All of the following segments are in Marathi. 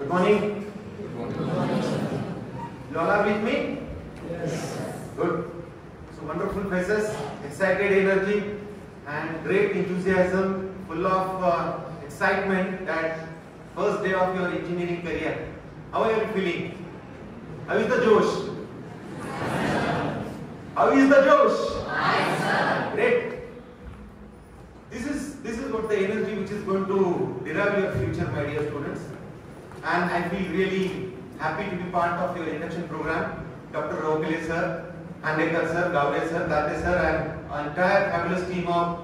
Good morning. You all are with me? Yes. Good. So wonderful faces, excited energy and great enthusiasm, full of excitement that first day of your engineering career. How are you feeling? How is the Josh? How is the Josh? Great. This is what the energy which is going to derive your future, my dear students. And I feel really happy to be part of your induction program. Dr. Rohkale sir, Handekar sir, Gaude sir, Date sir, and entire fabulous team of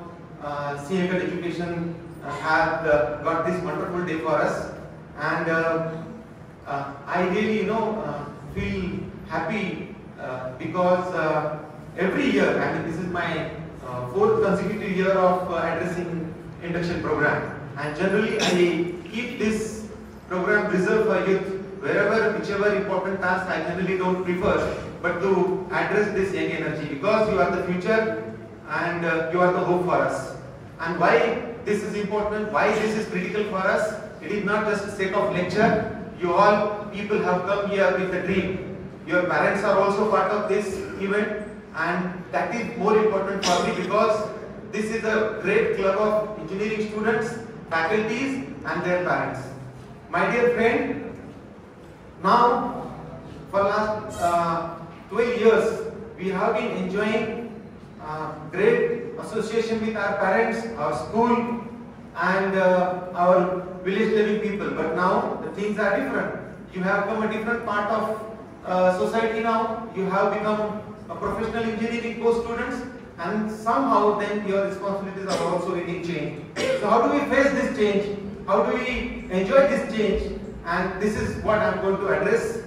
Sihegat Education have got this wonderful day for us. And I really, feel happy because every year, I mean, this is my fourth consecutive year of addressing induction program. And generally, I keep this program reserved for youth. Whichever important task I generally don't prefer, but to address this young energy, because you are the future and you are the hope for us. And why this is important, why this is critical for us, it is not just a sake of lecture. You all people have come here with a dream. Your parents are also part of this event, and that is more important for me because this is a great club of engineering students, faculties and their parents. My dear friend, now, for last 12 years, we have been enjoying great association with our parents, our school, and our village living people. But now the things are different. You have become a different part of society now. You have become a professional engineering course students, and somehow then your responsibilities are also getting changed. So how do we face this change? How do we enjoy this change? And this is what I am going to address.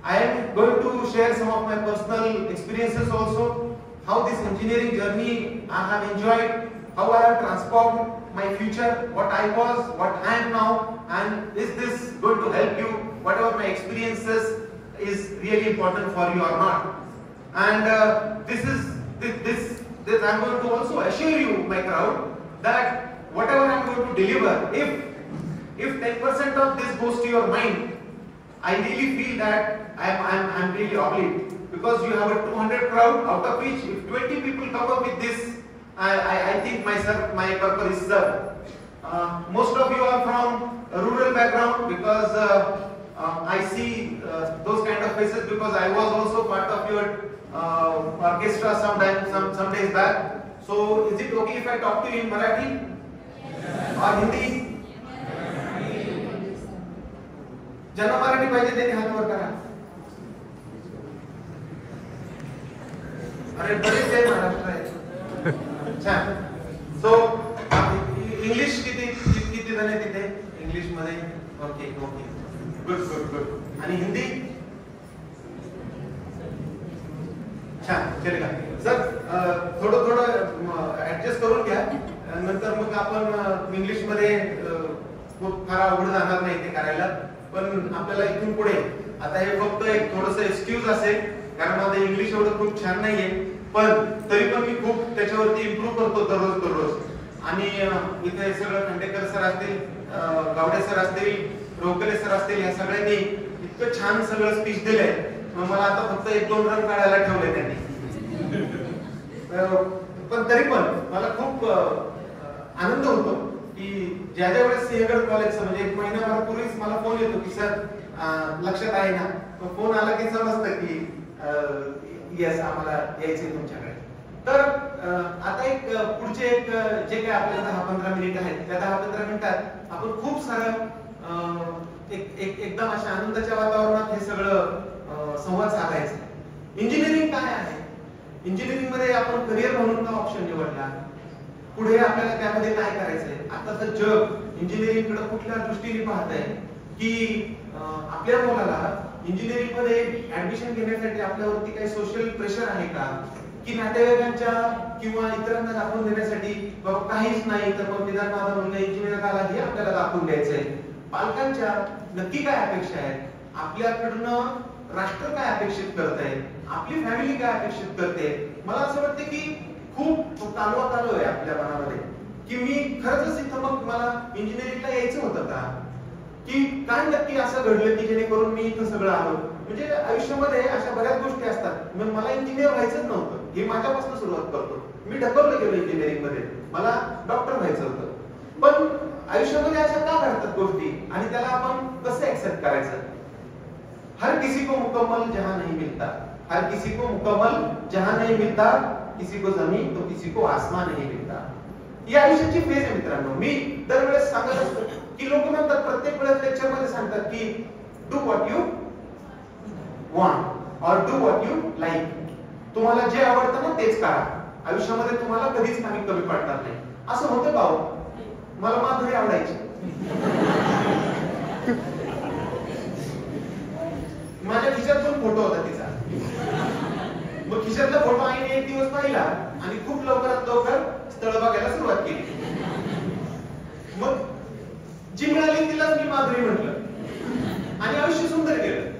I am going to share some of my personal experiences also, how this engineering journey I have enjoyed, how I have transformed my future, what I was, what I am now, and is this going to help you, whatever my experiences is really important for you or not. And this I am going to also assure you, my crowd, that whatever I am going to deliver, if 10% of this goes to your mind, I really feel that I am really obliged, because you have a 200 crowd, out of which if 20 people come up with this, I think my purpose is served. Most of you are from a rural background, because I see those kind of faces, because I was also part of your orchestra some days back. So is it okay if I talk to you in Marathi or Hindi? ज्यांना मराठी पाहिजे त्यांनी हात वर करा. अरे बरेच आहे महाराष्ट्र आहे. छान. सो इंग्लिश किती जण आहे तिथे इंग्लिश मध्ये? Okay good. आणि हिंदी? छान. चलेगा सर, थोडं ऍडजस्ट करून घ्या, नंतर मग आपण इंग्लिश मध्ये खूप फार अवघड जाणार नाही ते करायला. पण आपल्याला इथून पुढे आता हे फक्त एक थोडंसं एक्सक्यूज असेल, कारण माझं इंग्लिश एवढं खूप छान नाहीये, पण तरी पण मी खूप त्याच्यावरती इम्प्रूव्ह करतो दररोज. आणि इथे सगळं खांडेकर सर असतील, गावडे सर असतील, रोहकले सर असतील, या सगळ्यांनी इतकं छान सगळं स्पीच दिलंय. मग मला आता फक्त 1-2 रन काढायला ठेवले त्यांनी. पण तरी पण मला खूप आनंद होतो की ज्या वेळेस सिंहगड कॉलेजचं म्हणजे 1 महिन्यापूर्वीच मला फोन येतो की सर लक्षात आहे ना. तो फोन आला की समजतं की येस आम्हाला यायचंय तुमच्याकडे. तर आता पुढचे जे काही आपल्याला 10-15 मिनिट आहेत, त्या 10-15 मिनिटात आपण खूप सारं एकदम अशा आनंदाच्या वातावरणात हे सगळं संवाद साधायचा. इंजिनिअरिंग काय आहे? इंजिनिअरिंग मध्ये आपण करिअर म्हणून का ऑप्शन निवडला? पुढे आपल्याला त्यामध्ये काय करायचंय? आताचं जग इंजिनिअरिंग कडे कुठल्या दृष्टीने पाहतंय की आपल्या मुलाला इंजिनिअरिंग मध्ये ऍडमिशन घेण्यासाठी आपल्यावरती काही सोशल प्रेशर आहे का, की नातेवाईकांच्या किंवा इतरांना दाखवून देण्यासाठी बाबा काहीच नाही तर मग निदान माझा मुलगा इंजिनिअर झाला हे आपल्याला दाखवून द्यायचंय. पालकांच्या नक्की काय अपेक्षा आहेत? आपल्याकडनं राष्ट्र काय अपेक्षित करतंय? आपली फॅमिली काय अपेक्षित करते? मला असं वाटतं की खूप कालवा चालू आहे आपल्या मनामध्ये की मी खरंच इथं मग मला इंजिनिअरिंगला यायचं होतं का, की काय नक्की असं घडलं की जेणेकरून मी इथं सगळं आलो. म्हणजे आयुष्यामध्ये अशा बऱ्याच गोष्टी असतात. मग मला इंजिनियर व्हायचंच नव्हतं, हे माझ्यापासून सुरुवात करतो. मी ढकललं गेलो इंजिनिअरिंग मध्ये, मला डॉक्टर व्हायचं होतं. पण आयुष्यामध्ये अशा का घडतात गोष्टी आणि त्याला आपण कसं एक्सेप्ट करायचं? हर किसी को मुकम्मल जहां नहीं मिलता, हर किसी को मुकम्मल जहां नहीं मिलता, किसी को जमीन तो किसी को आसमान नहीं मिलता. ही आयुष्याची फेज आहे मित्रांनो. मी दरवेळेस सांगत असतो की लोक म्हणतात, प्रत्येक वेळेस लेक्चर मध्ये सांगतात की डू व्हॉट यू वॉन्ट और डू व्हॉट यू लाईक. तुम्हाला जे आवडतं ना तेच करा. आयुष्यामध्ये तुम्हाला कधीच कमी पडणार नाही. असं होतं का हो? मला माधुरी आवडायची, माझ्या खिशात पण फोटो होता तिचा. मग खिशातला फोटो आईने एक दिवस पाहिला आणि खूप लवकरात लवकर स्थळ बघायला सुरुवात केली. मग जी मिळाली तिलाच मी माधुरी म्हटलं आणि आयुष्य सुंदर गेलं.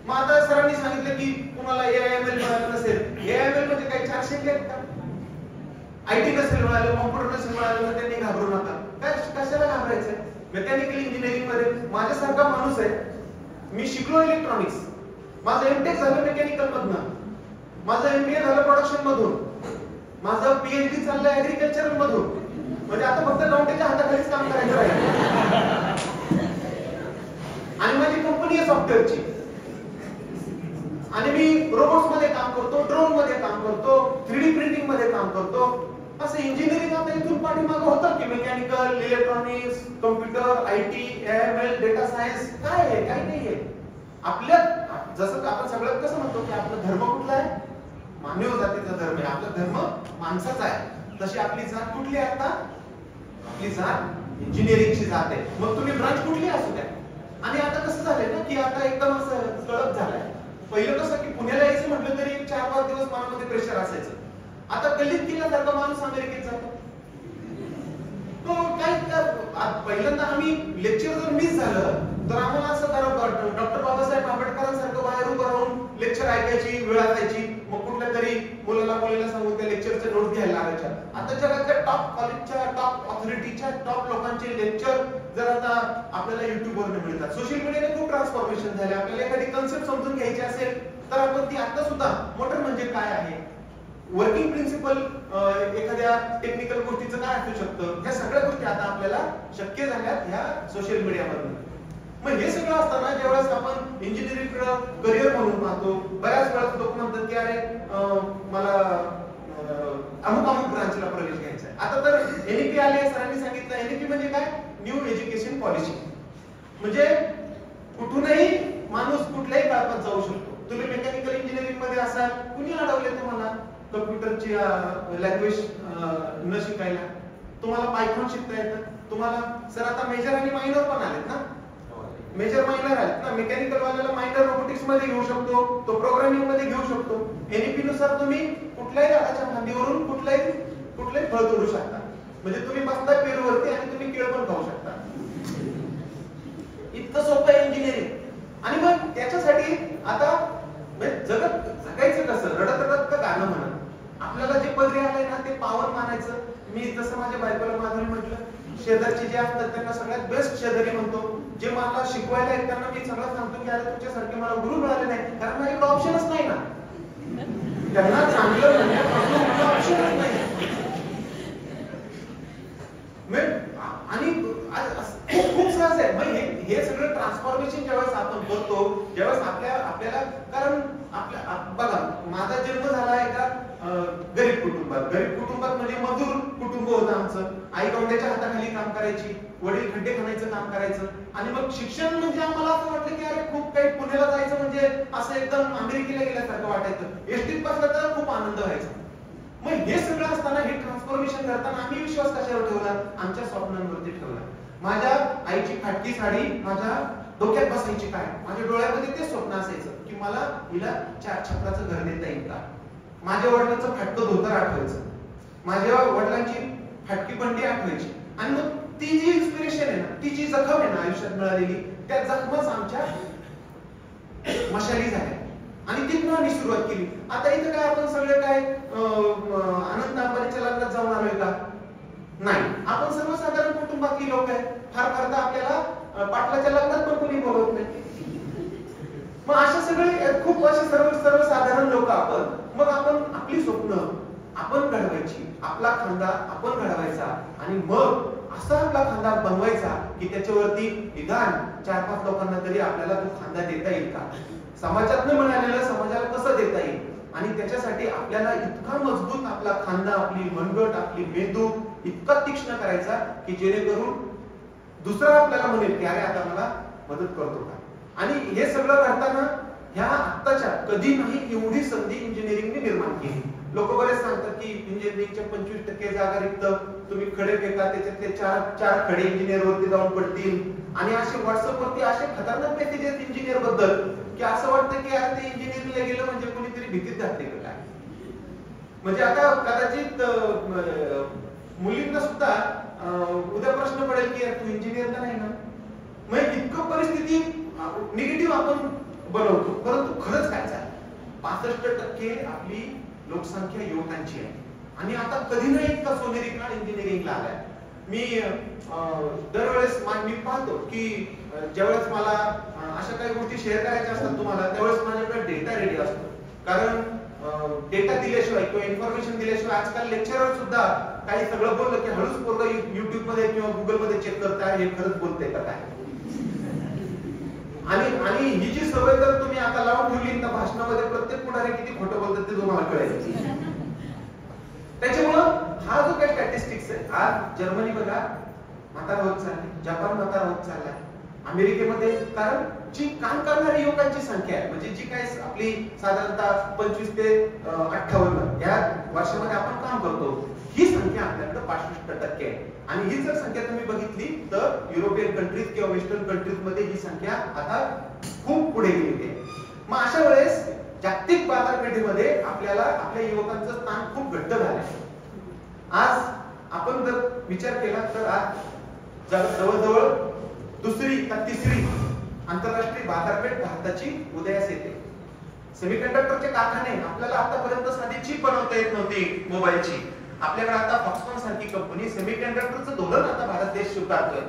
मग आता सरांनी सांगितलं की तुम्हाला AIML मिळालं नसेल. AIML म्हणजे काही 400 आहेत का? IT नसेल मिळालं, कॉम्प्युटर नसेल मिळालं तर त्यांनी घाबरू नका. कशाला घाबरायचं? मेकॅनिकल इंजिनिअरिंग मध्ये माझ्यासारखा माणूस आहे. मी शिकलो इलेक्ट्रॉनिक्स, माझं MTech झालं मेकॅनिकल मधनं, माझं MBA झालं प्रोडक्शन मधून, माझं PhD चाललंय ऍग्रीकल्चर मधून. म्हणजे आता फक्त गवंड्याच्या हाताखालीच काम करायचं आहे. आणि माझी कंपनी आहे सॉफ्टवेअरची आणि मी रोबोट्स मध्ये काम करतो, ड्रोन मध्ये काम करतो, 3D प्रिंटिंग मध्ये काम करतो. असं इंजिनिअरिंग आता इथून पाठीमागं होतं की mechanical, electronics, computer, IT, AIML, data science काय आहे? काही नाहीये. आपल्या जसं आपण सगळ्यात कसं म्हणतो की आपला धर्म कुठला आहे? मानव जातीचा धर्म आहे. आपला धर्म माणसाचा आहे. तशी आपली जात कुठली आहे? आता आपली जात इंजिनिअरिंगची जात आहे. मग तुम्ही ब्रांच कुठली असू द्या. आणि आता कसं झालंय ना की आता एकदम असं कळत झालंय. पहिलं कसं की पुण्याला यायचं म्हटलं तरी 4-5 दिवस मनामध्ये प्रेशर असायचं. आता गल्लीत गेल्यासारखा माणूस अमेरिकेत जातो. तो काय पहिल्यांदा आम्ही लेक्चर जर मिस झालं तर आम्हाला असं करावं, डॉक्टर बाबासाहेब आंबेडकरांसारखं बाहेर उभं राहून लेक्चर ऐकायची वेळ असायची. मग कुठल्या तरी मुलीला सांगून त्या लेक्चरचे नोट्स घ्यायला लागायच्या. आता जगातल्या टॉप कॉलेजच्या, टॉप ऑथॉरिटीच्या, टॉप लोकांचे लेक्चर जर आता आपल्याला युट्यूबवर मिळतात. सोशल मीडियाने खूप ट्रान्सफॉर्मेशन झाले. आपल्याला एखादी कन्सेप्ट समजून घ्यायची असेल तर आपण ती आता सुद्धा मोटर म्हणजे काय आहे, वर्किंग प्रिन्सिपल एखाद्या टेक्निकल गोष्टीचं काय असू शकतं, ह्या सगळ्या गोष्टी आता आपल्याला शक्य झाल्यात ह्या सोशल मीडियामधून. मग हे सगळं असताना ज्यावेळेस आपण इंजिनिअरिंग करिअर म्हणून पाहतो, बऱ्याच वेळा लोक म्हणतात की अरे मला अमुक ब्रांचला प्रवेश घ्यायचा आहे. आता तर NEP आले, सरांनी सांगितलं. NEP म्हणजे काय? New education policy. म्हणजे कुठूनही माणूस कुठल्याही काळात जाऊ शकतो. तुम्ही मेकॅनिकल इंजिनिअरिंग मध्ये असाल, कुणी अडवले तुम्हाला कम्प्युटरची लँग्वेज न शिकायला? तुम्हाला पायथॉन शिकता येतं. तुम्हाला सर आता मेजर आणि मायनर पण आलेत ना, मेजर मायनर आहेत ना. मेकॅनिकल वाल्याला मायनर रोबोटिक्स मध्ये घेऊ शकतो, तो प्रोग्रामिंग मध्ये घेऊ शकतो. NEP नुसार तुम्ही कुठल्याही झाडाच्या फांदीवरून कुठल्याही फळ तोडू शकता. म्हणजे तुम्ही बसता पेरूवरती आणि तुम्ही केळ पण खाऊ शकता. इतकं सोपं आहे इंजिनिअरिंग. आणि मग त्याच्यासाठी आता जगायचं कसं? रडत रडत का गाणं म्हणत? आपल्याला जे पदरी आलंय ना ते पावर मानायचं. मी जसं माझ्या बायकोला माधुरी म्हटलं, शेजारचे जे असतात त्यांना सगळ्यात बेस्ट शेजारी म्हणतो. जे मला शिकवायला आहेत त्यांना मी सगळं सांगतो की अरे तुमच्यासारखे मला गुरु मिळाले नाही, कारण माझ्याकडे ऑप्शनच नाही ना. त्यांना चांगलं म्हणण्यापासून ऑप्शनच नाही. आणि खूप सहज आहे. मग हे सगळं ट्रान्सफॉर्मेशन ज्यावेळेस आपण करतो, ज्यावेळेस आपल्याला कारण आपल्या बघा, माझा जन्म झाला एका गरीब कुटुंबात म्हणजे मजूर कुटुंब होतं आमचं. आई गवंड्याच्या हाताखाली काम करायची, वडील खड्डे खणायचं काम करायचं. आणि मग शिक्षण म्हणजे आम्हाला असं वाटलं की अरे खूप काही, पुण्याला जायचं म्हणजे असं एकदम अमेरिकेला गेल्यासारखं वाटायचं. एसटीत बसलं तर खूप आनंद व्हायचा. मग हे सगळं असताना हे ट्रान्सफॉर्मेशन करताना आम्ही विश्वास कशावर ठेवला? आमच्या स्वप्नांवरती ठेवला. माझ्या आईची फाटकी साडी माझ्या डोक्यात बसायची काय? माझ्या डोळ्यामध्ये ते स्वप्न असायचं की मला हिला 4 छपराचं घर देता येईल का? माझ्या वडिलांचं फाटकं धोतर आठवायचं, माझ्या वडिलांची फाटकी बंडी आठवायची. आणि मग ती जी इन्स्पिरेशन आहे ना, ती जी जखम आहे ना आयुष्यात मिळालेली, त्या जखमच आमच्या मशाली झाल्या. आणि तिथून आम्ही सुरुवात केली. आता इथं काय आपण सगळे काय आनंद अंबानीच्या लग्नात जाऊन आलोय का? नाही. आपण सर्वसाधारण कुटुंबातली लोक आहे. फार फार तर आपल्याला पाटलाच्या लग्नात परंतु असे सर्वसाधारण लोक आपण, मग आपण आपली स्वप्न आपण घडवायची, आपला खांदा आपण घडवायचा आणि मग असा आपला खांदा बनवायचा की त्याच्यावरती निदान 4-5 लोकांना तरी आपल्याला तो खांदा देता येईल का, समाजातनं मिळालेलं समाजाला कसं देता येईल. आणि त्याच्यासाठी आपल्याला इतका मजबूत आपला खांदा, आपली मनगट, आपली मेंदू इतका तीक्ष्ण करायचा की जेणेकरून दुसरा आपल्याला म्हणेल की अरे आता मला मदत करतो का. आणि हे सगळं करताना ह्या आत्ताच्या कधी नाही एवढी संधी इंजिनिअरिंगने निर्माण केली. लोक बरेच सांगतात की इंजिनिअरिंगच्या 25% जागा रिक्त, तुम्ही खडे फेका, त्याच्यातले 4 खडे इंजिनिअर वरती जाऊन पडतील. आणि असे व्हॉट्सअप वरती असे खतरनाक मेसेजेस इंजिनिअर बद्दल की असं वाटतं की यार ते इंजिनिअरिंगला गेलं म्हणजे कोणीतरी भीतीत घातले का काय. म्हणजे आता कदाचित मुलींना सुद्धा उद्या प्रश्न पडेल की तू इंजिनिअर का नाही ना. म्हणजे इतकं परिस्थिती निगेटिव्ह आपण बनवतो. परंतु खरंच काय चाललं, 65% आपली लोकसंख्या युवकांची आहे. आणि आता कधी नाही इतका सोनेरी काळ इंजिनिअरिंगला आलाय. मी दरवेळेस मी पाहतो की ज्यावेळेस मला अशा काही गोष्टी शेअर करायच्या असतात तुम्हाला, त्यावेळेस माझ्याकडे डेटा रेडी असतो. कारण डेटा दिल्याशिवाय किंवा इन्फॉर्मेशन दिल्याशिवाय आजकाल लेक्चरर सुद्धा काही सगळं बोललं की हळूच पोरगं युट्यूब मध्ये किंवा गुगल मध्ये चेक करताय हे खरंच बोलतंय का काय. आणि ही जी सवय जर तुम्ही आता लावून ठेवली तर भाषणामध्ये प्रत्येक पुढारी किती खोटं बोलतात ते तुम्हाला कळेल. त्याच्यामुळं हा जो काही स्टॅटिस्टिक्स आहे, आज जर्मनी बघा म्हातारा होत चालली, जपान म्हातारा होत चाललाय, अमेरिकेमध्ये कारण जी काम करणाऱ्या युवकांची संख्या आहे, म्हणजे जी काही आपली साधारणतः 25 ते 58 या वर्षामध्ये आपण काम करतो, ही संख्या आपल्याकडे 65% आहे. आणि ही जर संख्या तुम्ही बघितली तर युरोपियन कंट्रीज किंवा वेस्टर्न कंट्रीज मध्ये ही संख्या आता खूप पुढे गेलेली आहे. मग अशा वेळेस जागतिक बाजारपेठेमध्ये आपल्याला आपल्या युवकांचं स्थान खूप घट्ट झालंय. आज आपण जर विचार केला तर आज जवळजवळ 2री का 3री आंतरराष्ट्रीय बाजारपेठ भारताची उदयास येते. सेमीकंडक्टरचे कारखाने आपल्याला आतापर्यंत साधी चिप बनवता येत नव्हती मोबाईलची, आपल्याकडे आता फॉक्सकॉन सारखी कंपनी सेमीकंडक्टरचं धोरण आता भारत देश स्वीकारतोय.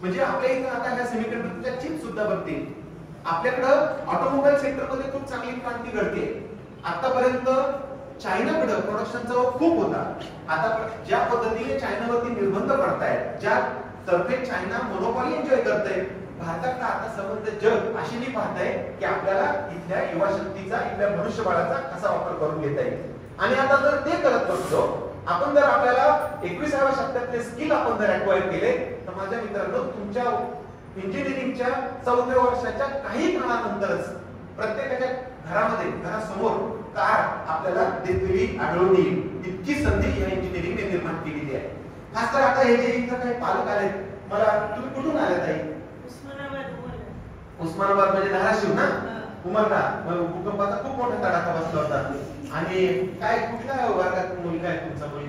म्हणजे आपल्या इथं आता ह्या सेमीकंडक्टरच्या चिप सुद्धा बनतील. आपल्याकडं ऑटोमोबाईल सेक्टरमध्ये खूप चांगली क्रांती घडते. आतापर्यंत चायनाकडे प्रोडक्शनचा खूप होता. आता ज्या पद्धतीने चायनावरती निर्बंध पडतायत, ज्या तर्फे चायना मोनोपॉली एन्जॉय करते, भारताकडे आता संबंध जग अशी पाहताय की आपल्याला इथल्या युवा शक्तीचा, इथल्या मनुष्यबळाचा कसा वापर करून घेता येईल. आणि आता जर ते करत बसलो आपण, जर आपल्याला 21व्या शतकातले स्किल आपण जर अक्वायर केले तर माझ्या मित्रांनो, तुमच्या इंजिनिअरिंगच्या 4व्या वर्षाच्या काही काळानंतरच प्रत्येकाच्या घरामध्ये, घरासमोर कार आपल्याला दिसलेली आढळून येईल. इतकी संधी या इंजिनिअरिंगने निर्माण केलेली आहे. खास तर आता हे जे इथं काही पालक आलेत, मला तुम्ही कुठून आले ताई? उस्मानाबाद म्हणजे धाराशिव ना, उमरगा. भूकंपाचा खूप मोठा तडाखा बसला होता. आणि काय कुठल्या वर्गात मुलगा आहे तुमचा? मुलगी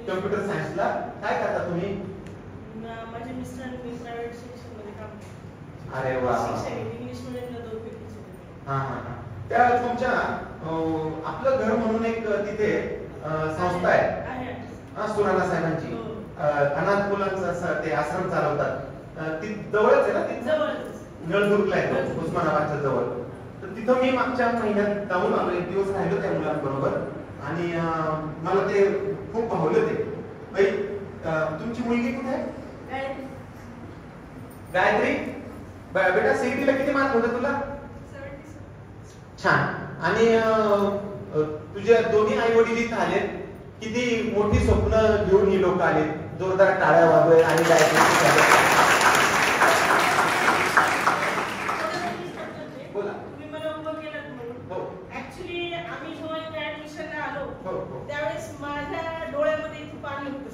कम्प्युटर सायन्सला. काय करता तुम्ही? माझे मिस्टर प्रायव्हेट शिक्षणामध्ये काम करतात. अरे वा. इंग्लिश मीडियमला 2 पैकी. हां हां हां. त्या तुमच्या आपलं घर म्हणून एक तिथे संस्था आहे सुराणा साहेबांची, अनाथ मुलांचा ते आश्रम चालवतात. ती जवळच आहे ना? ती जवळच नळदुर्गला आहे, उस्मानाबादच्या जवळ. तर तिथं मी मागच्या महिन्यात जाऊन आलो, 1 दिवस राहिलो त्या मुलांबरोबर. आणि मला ते खूप भावलं ते. तुमची मुलगी कुठे आहे? गायत्री. बेटा सीईटीला किती मार्क होते तुला? 76. छान. आणि तुझ्या दोन्ही आई वडील इथं आलेत. किती मोठी स्वप्न घेऊन ही लोक आलेत. जोरदार टाळ्या वाजवत आणि गायत्री बोला. तुम्ही मला उभं केलं म्हणून. ऍक्च्युली आम्ही जेव्हा ऍडमिशनला आलो त्यावेळेस माझ्या डोळ्यामध्ये इथे पाणी होतं.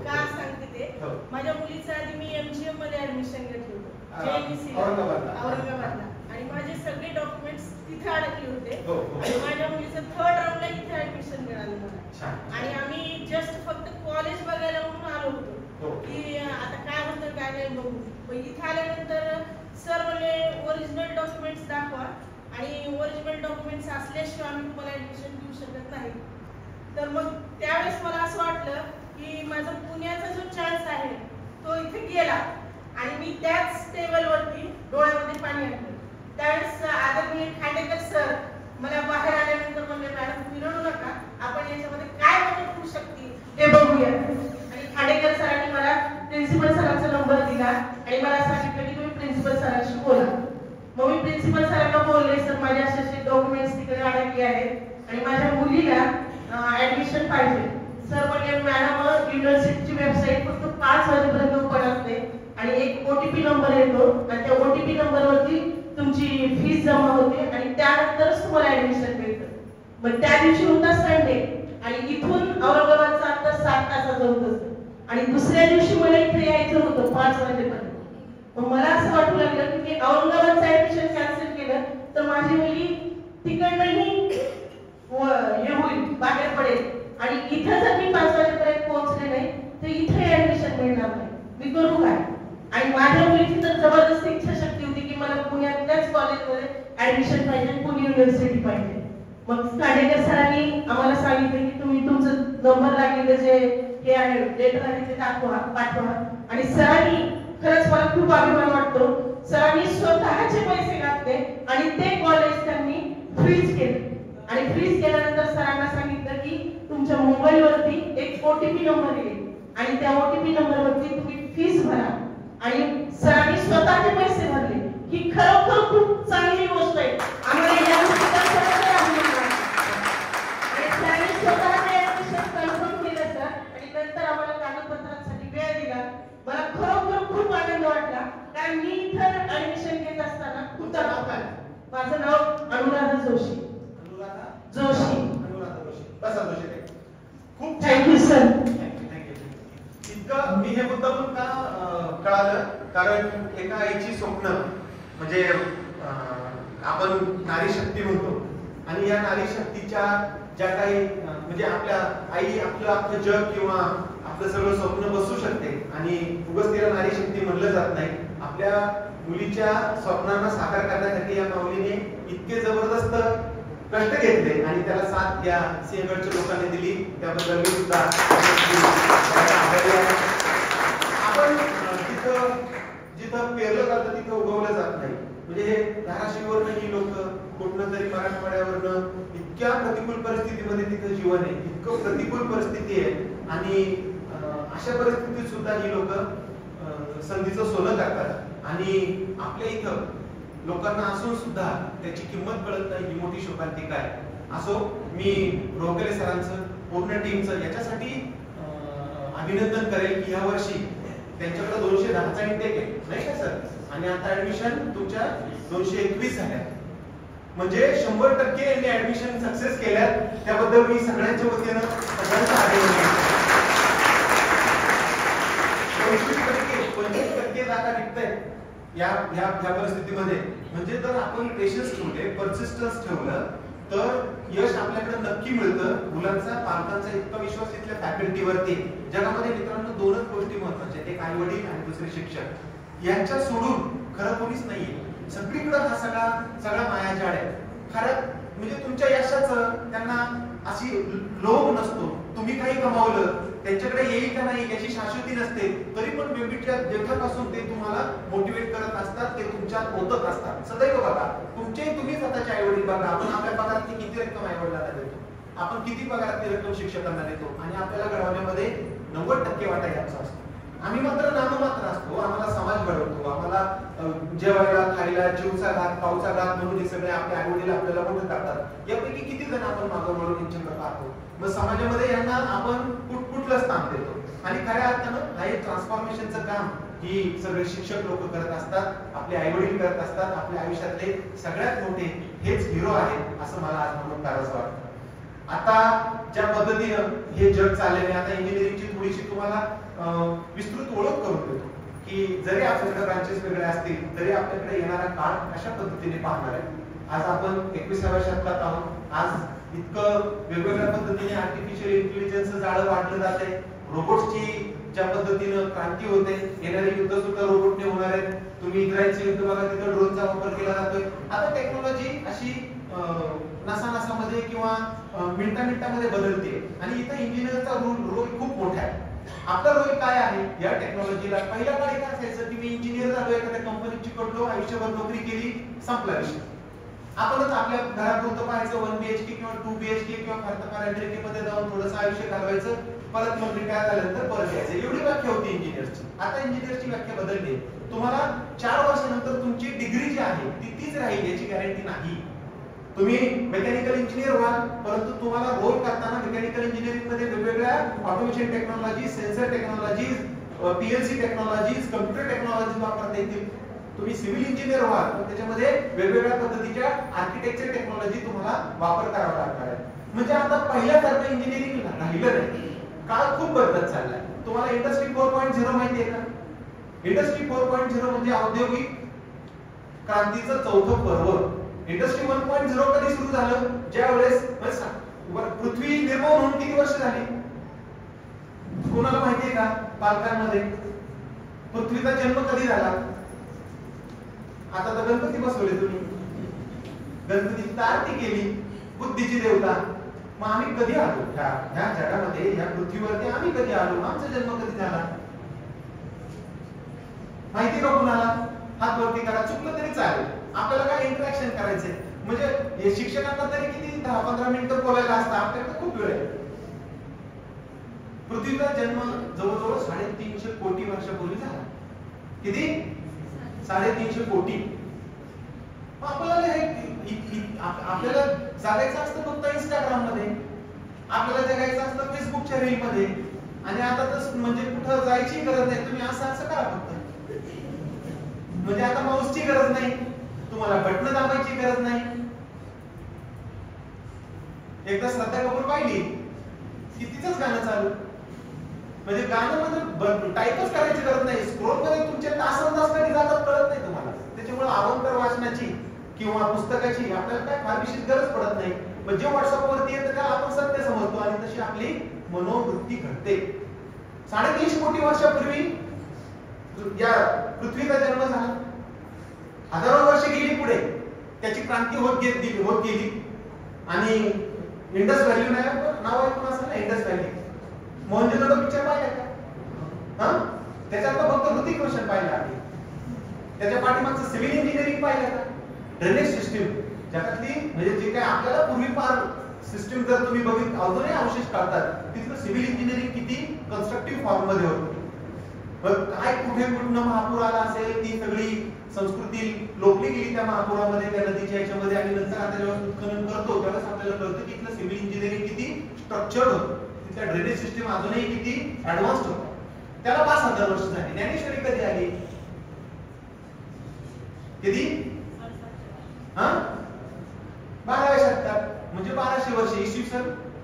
का सांगते ते, माझ्या मुलीचं आधी मी एमजीएम मध्ये ऍडमिशन घेतलं होतं, जेएमसी औरंगाबादला. आणि माझे सगळे डॉक्युमेंट्स तिथे अडकले होते. आणि माझ्या मुलीचं 3rd राऊंडला इथे ऍडमिशन मिळालं मला. आणि आम्ही जस्ट फक्त कॉलेज बघायला म्हणून आलो होतो की आता काय होतं काय नाही बघू. पण इथे आल्यानंतर सर म्हणले ओरिजिनल डॉक्युमेंट्स दाखवा, आणि ओरिजिनल डॉक्युमेंट्स असल्याशिवाय आम्ही तुम्हाला ऍडमिशन देऊ शकत नाही. तर मग त्यावेळेस मला असं वाटलं की माझा पुण्याचा जो चान्स आहे तो इथे गेला. आणि मी त्याच टेबलवरती डोळ्यामध्ये पाणी आणलं. त्यावेळेस आदरणीय खांडेकर सर मला बाहेर आल्यानंतर म्हणले, मॅडम तुम्ही रडू नका, आपण याच्यामध्ये काय मदत होऊ शकते ते बघूया. आणि खांडेकर सरांनी मला प्रिन्सिपल सरांचा नंबर दिला आणि मला सांगितलं की तुम्ही प्रिन्सिपल सरांशी बोला. मग मी प्रिन्सिपल सरांना बोलले, सर माझे असे डॉक्युमेंट्स तिकडे अडकले आहेत आणि माझ्या मुलीला ऍडमिशन पाहिजे. सर म्हणजे मॅडम युनिव्हर्सिटीची वेबसाईट फक्त 5 वाजेपर्यंत ओपन असते आणि एक OTP नंबर येतो आणि त्या OTP नंबरवरती तुमची फीस जमा होते आणि त्यानंतरच तुम्हाला ऍडमिशन मिळतं. मग त्या दिवशी होता संडे आणि इथून औरंगाबादचा अंतर 7 तासाचं होतं आणि दुसऱ्या दिवशी मला इथे यायचं होतं 5 वाजेपर्यंत. मग मला असं वाटू लागलं की औरंगाबादचं ऍडमिशन कॅन्सल केलं तर माझी मुली तिकडनंही हे होईल, बाहेर पडेल आणि इथं जर मी 5 वाजेपर्यंत पोहोचले नाही तर इथे ऍडमिशन मिळणार नाही. मी करू काय? आणि माझ्या मुलीची तर जबरदस्त इच्छाशक्ती होती की मला पुण्यातल्याच कॉलेजमध्ये ऍडमिशन पाहिजे, पुणे युनिव्हर्सिटी पाहिजे. मग खांडेकर सरांनी आम्हाला सांगितलं की तुम्ही तुमचं नंबर लागलेलं जे हे आहे लेटर आहे ते पाठवा. आणि सरांनी खरंच मला खूप अभिमान वाटतो, सरांनी स्वतःचे पैसे घातले आणि ते कॉलेज त्यांनी फ्रीज केलं. आणि फ्रीज केल्यानंतर सरांना सांगितलं की तुमच्या मोबाईलवरती एक OTP नंबर येईल आणि त्या OTP नंबरवरती तुम्ही फीस भरा. आणि सरांनी स्वतःचे पैसे भरले. ही खरोखर खूप चांगली गोष्ट आहे. आम्हाला या गोष्टीचा खरोखर अभिमान वाटतो. आणि सरांनी स्वतःचे ऍडमिशन कन्फर्म केलं सर आणि नंतर आम्हाला कागदपत्रांसाठी वेळ दिला. मला खरोखर खूप आनंद वाटला कारण मी इथं ऍडमिशन घेत असताना तुमचं नाव काय? माझं नाव अनुराधा जोशी. खूप थँक्यू सर. इतकं मी हे मुद्दा पण का कळालं कारण एका आईची स्वप्न म्हणजे आपण नारी शक्ती म्हणतो आणि या नारी शक्तीच्या ज्या काही म्हणजे आपल्या आई आपलं अख्खं जग किंवा आपलं सगळं स्वप्न बसू शकते आणि उगाच तिला नारी शक्ती म्हणलं जात नाही. आपल्या मुलीच्या स्वप्नांना साकार करण्यासाठी या माऊलीने इतके जबरदस्त कष्ट घेतले आणि त्याला साथ या सिंहगडच्या लोकांनी दिली. त्याबद्दल मी सुद्धा आपण जिथं पेरलं जातं तिथं उगवलं जात नाही. म्हणजे हे धाराशिववरनं ही लोक कुठनं तरी मराठवाड्यावरनं इतक्या प्रतिकूल परिस्थितीमध्ये तिथं जीवन आहे, इतकं प्रतिकूल परिस्थिती आहे आणि अशा परिस्थितीत सुद्धा ही लोक संधीचं सोनं करतात आणि आपल्या इथं लोकांना असून सुद्धा त्याची किंमत कळत नाही. ही मोठी शोकांतिका आहे. असो, मी रोहकले सरांचं पूर्ण टीमचं याच्यासाठी अभिनंदन करेल की या वर्षी त्यांच्याकडे 210चा इंटेक आहे नाही का सर आणि आता ऍडमिशन तुमच्या 221 झाल्या म्हणजे 100% यांनी ऍडमिशन सक्सेस केल्या. त्याबद्दल मी सगळ्यांच्या वतीनं सगळ्यांचं अभिनंदन. 25% जागा रिक्त या परिस्थितीमध्ये म्हणजे जर आपण पेशन्स ठेवले, परसिस्टन्स ठेवलं तर यश आपल्याकडे नक्की मिळतं. मुलांचा पालकांचा इतका विश्वास इथल्या फॅकल्टीवरती. जगामध्ये मित्रांनो 2च गोष्टी महत्त्वाच्या, एक आई वडील आणि दुसरे शिक्षक. यांच्या सोडून खरं कोणीच नाहीये. सगळीकडे हा सगळा मायाजाळ आहे. खरं म्हणजे तुमच्या यशाचं त्यांना अशी लोभ नसतो. तुम्ही काही कमावलं त्यांच्याकडे येईल का नाही याची शाश्वती नसते, तरी पण बेबीच्या देठापासून ते तुम्हाला मोटिवेट करत असतात, ते तुमच्यात ओतत असतात सदैव. बघा तुम्ही स्वतःचे आई वडील बघा, आपण आपल्या पगारातली किती रक्कम आई वडिलांना देतो, आपण किती पगारातली रक्कम शिक्षकांना देतो आणि आपल्याला घडवण्यामध्ये 90% वाटा याचा असतो. आम्ही मात्र नाममात्र असतो. आम्हाला समाज घडवतो, आम्हाला जेवायला खायला जीवचा घात पावचा घात म्हणून हे सगळे आपले आई वडील आपल्याला मोठं करतात. यापैकी किती जण आपण मागं वळून यांच्याकडे पाहतो. मग समाजामध्ये यांना आपण कुठलं स्थान देतो आणि खऱ्या अर्थानं हा एक ट्रान्सफॉर्मेशनचं काम ही सगळे शिक्षक लोक करत असतात, आपले आई वडील करत असतात. आपल्या आयुष्यातले सगळ्यात मोठे हेच हिरो आहेत असं मला आज म्हणून करावंसं वाटतं. आता ज्या पद्धतीनं हे जग चाललेलं आहे, आता इंजिनिअरिंगची थोडीशी तुम्हाला विस्तृत ओळख करून देतो की जरी आपल्याकडे ब्रांचेस वेगळे असतील तरी आपल्याकडे येणारा काळ अशा पद्धतीने पाहणार आहे. आज आपण 21व्या शतकात आहोत. आज इतकं वेगवेगळ्या पद्धतीने आर्टिफिशियल इंटेलिजन्स जाळं वाढलं जात आहे. रोबोट्सची ज्या पद्धतीनं क्रांती होते, येणारे युद्ध सुद्धा रोबोटने होणार आहेत. तुम्ही इस्रायलचे युद्ध बघा, तिथं ड्रोनचा वापर केला जातोय. आता टेक्नॉलॉजी अशी नासामध्ये किंवा मिनिटामध्ये बदलते आणि इथं इंजिनिअरचा रोल खूप मोठा आहे. आपला रोल काय आहे या टेक्नॉलॉजीला? पहिल्या काळी काय असायचं की मी इंजिनियर झालो, एखाद्या कंपनीत चिकटलो, आयुष्यभर नोकरी केली, संपला विषय. आपणच आपल्या घरापुरतं पाहायचं 1 BHK किंवा 2 BHK किंवा फार अमेरिकेमध्ये जाऊन थोडंसं आयुष्य घालवायचं, परत मग रिटायर झाल्यानंतर परत यायचं, एवढी व्याख्या होती इंजिनियरची. आता इंजिनियरची व्याख्या बदलली. तुम्हाला 4 वर्षानंतर तुमची डिग्री जी आहे ती तीच राहील याची गॅरंटी नाही. तुम्ही मेकॅनिकल इंजिनियर व्हाल, परंतु तुम्हाला रोल करताना मेकॅनिकल इंजिनिअरिंग मध्ये वेगवेगळ्या automation technology, sensor technologies, PLC technologies, computer technologies वापरता येतील. तुम्ही सिव्हिल इंजिनियर व्हाल तर त्याच्यामध्ये वेगवेगळ्या पद्धतीच्या आर्किटेक्चर टेक्नॉलॉजी तुम्हाला वापर करावा लागणार आहे. म्हणजे आता पहिल्यासारखं इंजिनिअरिंग राहिलं नाही, काळ खूप बदलत चाललाय. तुम्हाला इंडस्ट्री 4.0 माहिती आहे का? इंडस्ट्री 4.0 म्हणजे औद्योगिक क्रांतीचं चौथं पर्व. इंडस्ट्री 1.0 कधी सुरू झालं? ज्या वेळेस पृथ्वी निर्माण होऊन किती वर्ष झाली कोणाला माहिती आहे का? पालकांमध्ये पृथ्वीचा जन्म कधी झाला? आता तर गणपती बसवले तुम्ही, गणपतीची आरती केली, बुद्धीची देवता. मग आम्ही कधी आलो ह्या जगामध्ये, ह्या पृथ्वीवरती आम्ही कधी आलो? आमचा जन्म कधी झाला माहिती का कुणाला? हात वरती करा, चुकलं तरी चालेल. आपल्याला काय इंटरॅक्शन करायचंय, म्हणजे शिक्षकांना तरी किती 10-15 मिनिटं बोलायला असतं, आपल्याकडे खूप वेळ आहे. पृथ्वीचा जन्म जवळजवळ 350 कोटी वर्षापूर्वी झाला. किती? 350 कोटी. आपल्याला आपल्याला जगायचं असतं फक्त इंस्टाग्राम मध्ये, आपल्याला जगायचं असतं फेसबुकच्या रील मध्ये, आणि आता तर म्हणजे कुठं जायची गरज नाही. तुम्ही असं करा फक्त, म्हणजे आता माऊसची गरज नाही, तुम्हाला बटन दाबायची गरज नाही. एकदा श्रद्धा कपूर पाहिली की तिचंच गाणं चालू, म्हणजे गाणं म्हणजे टाईपच करायची गरज नाही, स्क्रोल मध्ये तुमचे तास कधी जातात कळत नाही तुम्हाला. त्याच्यामुळे अवांतर वाचनाची किंवा पुस्तकाची आपल्याला काय फार विशेष गरज पडत नाही. म्हणजे व्हॉट्सअप वरती येतं का आपण सत्य समजतो आणि तशी आपली मनोवृत्ती घडते. 350 कोटी वर्षापूर्वी या पृथ्वीचा जन्म झाला. हजारो वर्ष गेली पुढे, त्याची क्रांती होत गेली. आणि इंडस व्हॅली नाव ऐकून असेल ना, इंडस व्हॅली. मोहनजोदडो पिक्चर पाहिला का? त्याच्यात फक्त ऋतिक रोशन पाहिला आहे. त्याच्या पाठीमागचं सिव्हिल इंजिनिअरिंग पाहिलं का? ड्रेनेज सिस्टीम जगातली, म्हणजे जे काय आपल्याला पूर्वीपार सिस्टीम जर तुम्ही बघितलं, अजूनही अवशेष काढतात, तिथलं सिव्हिल इंजिनिअरिंग किती कन्स्ट्रक्टिव्ह फॉर्म मध्ये होतं. काय कुठे कुठनं महापूर आला असेल, ती सगळी संस्कृती लोकली गेली त्या महापुरामध्ये, त्या नदीच्या याच्यामध्ये. आणि नंतर आता जेव्हा उत्खनन करतो त्यावेळेस आपल्याला कळतं की इथलं सिव्हिल इंजिनिअरिंग किती स्ट्रक्चर्ड होतं, तिथल्या ड्रेनेज सिस्टीम अजूनही किती ऍडव्हान्स्ड होतं. त्याला 5000 वर्ष झाली. ज्ञानेश्वरी कधी आली? किती? 12व्या शतकात, म्हणजे 1200 वर्ष इसवी सन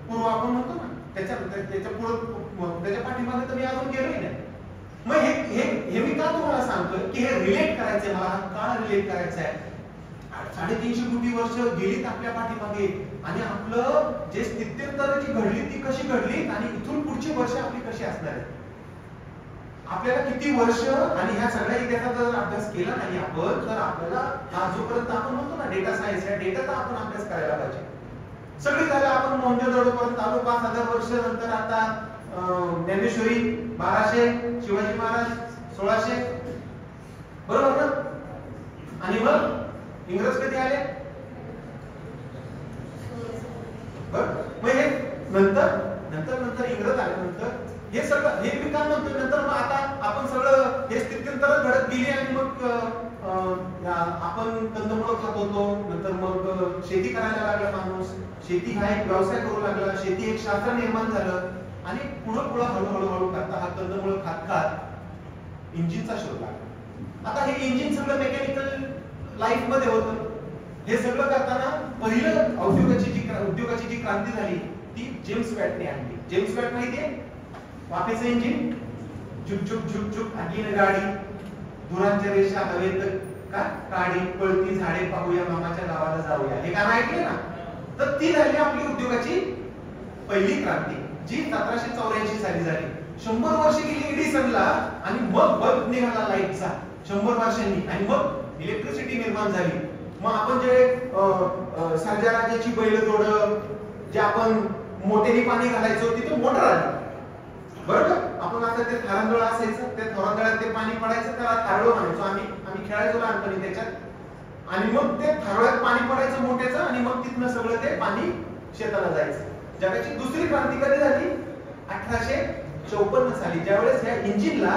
पूर्व आपण म्हणतो ना. त्याच्या पुढे त्याच्या पाठीमागे तर मी अजून गेलोय नाही. मग हे मी का तुम्हाला सांगतोय की हे रिलेट करायचंय, मला काळ रिलेट करायचा आहे. 350 कोटी वर्ष गेलीत आपल्या पाठीमागे, आणि आपलं जे स्थित्यंतर जी घडली ती कशी घडली, आणि इथून पुढची वर्ष आपली कशी असणार आहे, आपल्याला किती वर्ष. आणि ह्या सगळ्या इतिहासाचा जर अभ्यास केला नाही आपण, तर आपल्याला हा जोपर्यंत आपण म्हणतो ना डेटा सायन्स, या डेटाचा आपण अभ्यास करायला पाहिजे. सगळी झालं, आपण मोहनजोदडो पर्यंत आलो. 5000 वर्ष नंतर आता ज्ञानेश्वरी 1200, शिवाजी महाराज 1600, बरोबर ना? आणि मग इंग्रज कधी आले? मग हे नंतर इंग्रज आल्यानंतर हे सगळं, हे मी काय म्हणतोय, नंतर मग आता आपण सगळं हे स्थित्यंतर घडत गेली. आणि मग आपण कंदमुळं खात होतो, नंतर मग शेती करायला लागला माणूस, शेती हा एक व्यवसाय करू लागला, शेती एक शास्त्र निर्माण झालं. आणि पुढं हळूहळू करता हा कंदमुळं खात इंजिनचा शोध लागला. आता हे इंजिन सगळं मेकॅनिकल लाईफ मध्ये होतं. हे सगळं करताना पहिलं उद्योगाची जी क्रांती झाली ती जेम्स वॅटने आणली. जेम्स वॅट माहितीये? वाफेचं इंजिन, झुक आणखीन गाडी, धुरांच्या रेषा हवेत का काडी, पळती झाडे पाहूया, मामाच्या गावाला जाऊया, हे गाणं ऐकलं ना? तर ती झाली आपली उद्योगाची पहिली क्रांती, जी 1784 साली झाली. 100 वर्ष गेली एडिसनला, आणि मग बल्ब निघाला लाईटचा 100 वर्षांनी, आणि मग इलेक्ट्रिसिटी निर्माण झाली. मग आपण जे सर्जाराजाची बैलजोड, जे आपण मोटेरी पाणी घालायचो, तिथे मोटर आली. बरोबर. आपण आता ते थारांदोळ असायचं, त्या थारांदोळात ते पाणी पडायचं, त्याला थारळ म्हणायचो आम्ही खेळायचो लहानपणी त्याच्यात. आणि मग ते थारोळ्यात पाणी पडायचं मोठ्याचं, आणि मग तिथनं सगळं ते पाणी शेताला जायचं. जगाची दुसरी क्रांती कधी झाली? 1854 साली, ज्यावेळेस या इंजिनला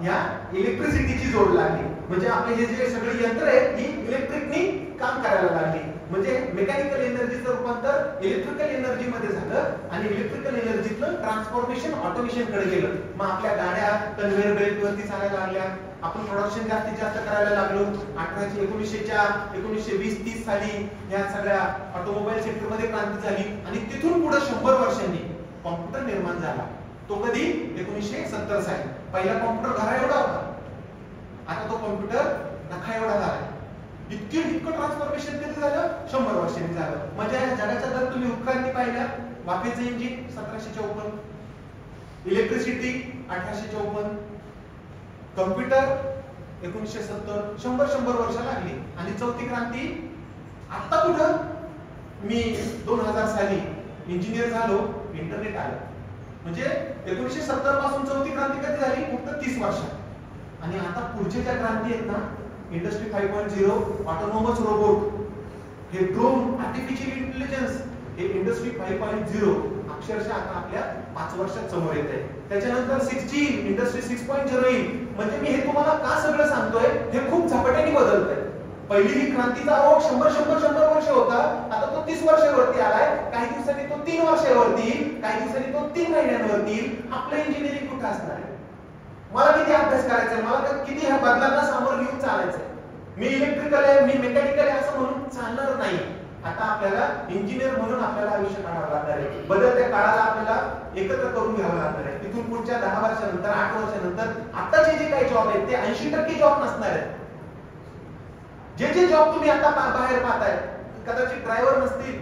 या इलेक्ट्रिसिटीची जोड लागली. म्हणजे आपले हे जे सगळे यंत्र आहेत ही इलेक्ट्रिकनी काम करायला लागली. म्हणजे मेकॅनिकल एनर्जीचं रूपांतर इलेक्ट्रिकल एनर्जी मध्ये झालं, आणि इलेक्ट्रिकल एनर्जीतलं ट्रान्सफॉर्मेशन ऑटोमेशन कडे गेलं. मग आपल्या गाड्या कन्व्हेयर बेल्ट वरती चालायला लागल्या, आपण प्रोडक्शन जास्तीत जास्त करायला लागलो. 1920-30 साली या सगळ्या ऑटोमोबाईल सेक्टर मध्ये क्रांती झाली, आणि तिथून पुढे 100 वर्षांनी कॉम्प्युटर निर्माण झाला. तो कधी? 1970 साली. पहिला कॉम्प्युटर घरा एवढा होता, आता तो कॉम्प्युटर नखा एवढा झाला. इतकं ट्रान्सफॉर्मेशन कधी झालं? 100 वर्षांनी झालं. म्हणजे जगाच्या जर तुम्ही उत्क्रांती पाहिल्या, वाफेचं इंजिन 1754, इलेक्ट्रिसिटी 1854, कॉम्प्युटर 1970, 100 वर्ष लागली. आणि चौथी क्रांती आता कुठं? मी 2000 साली इंजिनियर झालो, इंटरनेट आलं. म्हणजे 1970 पासून चौथी क्रांती कधी झाली? फक्त 30 वर्षात. आणि आता पुढच्या ज्या क्रांती आहेत ना, इंडस्ट्री 5.0, ऑटोनॉमस रोबोट, हे ड्रोन, आर्टिफिशियल इंटेलिजन्स, हे इंडस्ट्री 5.0 अक्षरशः आता आपल्या 5 वर्षात समोर येत आहे. त्याच्यानंतर 6G, इंडस्ट्री 6.0 येईल. म्हणजे मी हे तुम्हाला का सगळं सांगतोय? हे खूप झपाट्याने बदलतंय. पहिली ही क्रांतीचा ओघ 100 वर्ष होता, आता तो 30 वर्षावरती आलाय. काही दिवसांनी तो 3 वर्षावरती, काही दिवसांनी तो 3 महिन्यांवरती. आपलं इंजिनिअरिंग कुठं असणार आहे? मला किती अभ्यास करायचा आहे? मला किती ह्या बदलांना सामोरं घेऊन चालायचंय? मी इलेक्ट्रिकल आहे, मी मेकॅनिकल आहे असं म्हणून चालणार नाही. आता आपल्याला इंजिनियर म्हणून आपल्याला आयुष्य काढावं लागणार आहे. बदलत्या काळाला आपल्याला एकत्र करून घ्यावं लागणार आहे. तिथून पुढच्या 10 वर्षानंतर, 8 वर्षानंतर आताचे जे काही जॉब आहेत ते 80% जॉब नसणार आहेत. जे जॉब तुम्ही आता बाहेर पाहताय, कदाचित ड्रायव्हर नसतील,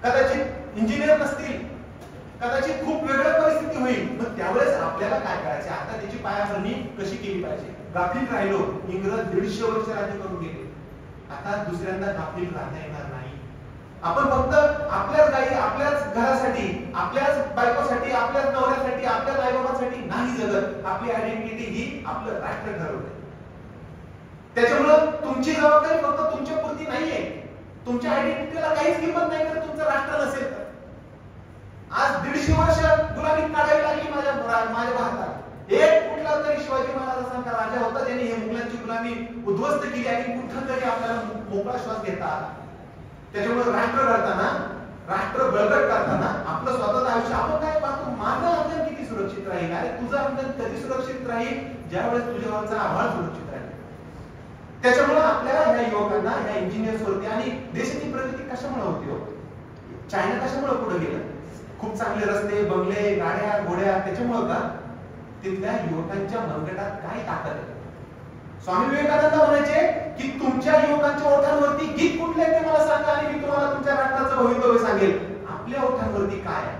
कदाचित इंजिनियर नसतील, कदाचित खूप वेगळ्या परिस्थिती होईल. मग त्यावेळेस आपल्याला काय करायचं? आता त्याची पायाभरणी कशी केली पाहिजे? गाफील राहिलो, इंग्रज 150 वर्ष राज्य करून गेले. आता दुसऱ्यांदा गाफील राहता येणार नाही. आपण फक्त आपल्याच गाई, आपल्याच घरासाठी, आपल्याच बायकोसाठी, आपल्याच नवऱ्यासाठी, आपल्याच आईबाबांसाठी नाही जगत. आपली आयडेंटिटी ही आपलं राष्ट्र ठरवते. त्याच्यामुळं तुमची जबाबदारी फक्त तुमच्या पुरती नाहीये. तुमच्या आयडेंटिटीला काहीच किंमत नाही तर तुमचं राष्ट्र नसेल तर. आज 150 वर्ष गुलामी काढावी लागली माझ्या भारतात. एक कुठला तरी शिवाजी महाराजांचा राजा होता ज्याने हे मुघलांची गुलामी उद्ध्वस्त केली आणि कुठं तरी आपल्याला मोकळा श्वास घेता आला. त्याच्यामुळे राष्ट्र घडताना, राष्ट्र बळकट करताना आपलं स्वतःचं आयुष्य आपण काय पाहतो? माझं अंगण किती सुरक्षित राहील? अरे तुझं अंगण कधी सुरक्षित राहील? ज्यावेळेस तुझ्यावरचा आभाळ सुरक्षित राहील. त्याच्यामुळे आपल्याला ह्या युवकांना, ह्या इंजिनियर्स वरती, आणि देशाची प्रगती कशामुळे होती हो? चायना कशामुळे पुढे गेलं? खूप चांगले रस्ते, बंगले, गाड्या, घोड्या, त्याच्यामुळे का? तिथल्या युवकांच्या मनगटात काय ताकद आहे? स्वामी विवेकानंद म्हणायचे की तुमच्या युवकांच्या ओठांवरती गीत कुठले ते मला सांगा आणि मी तुम्हाला तुमच्या राष्ट्राचं भवितव्य सांगेल. आपल्या ओठांवरती काय आहे?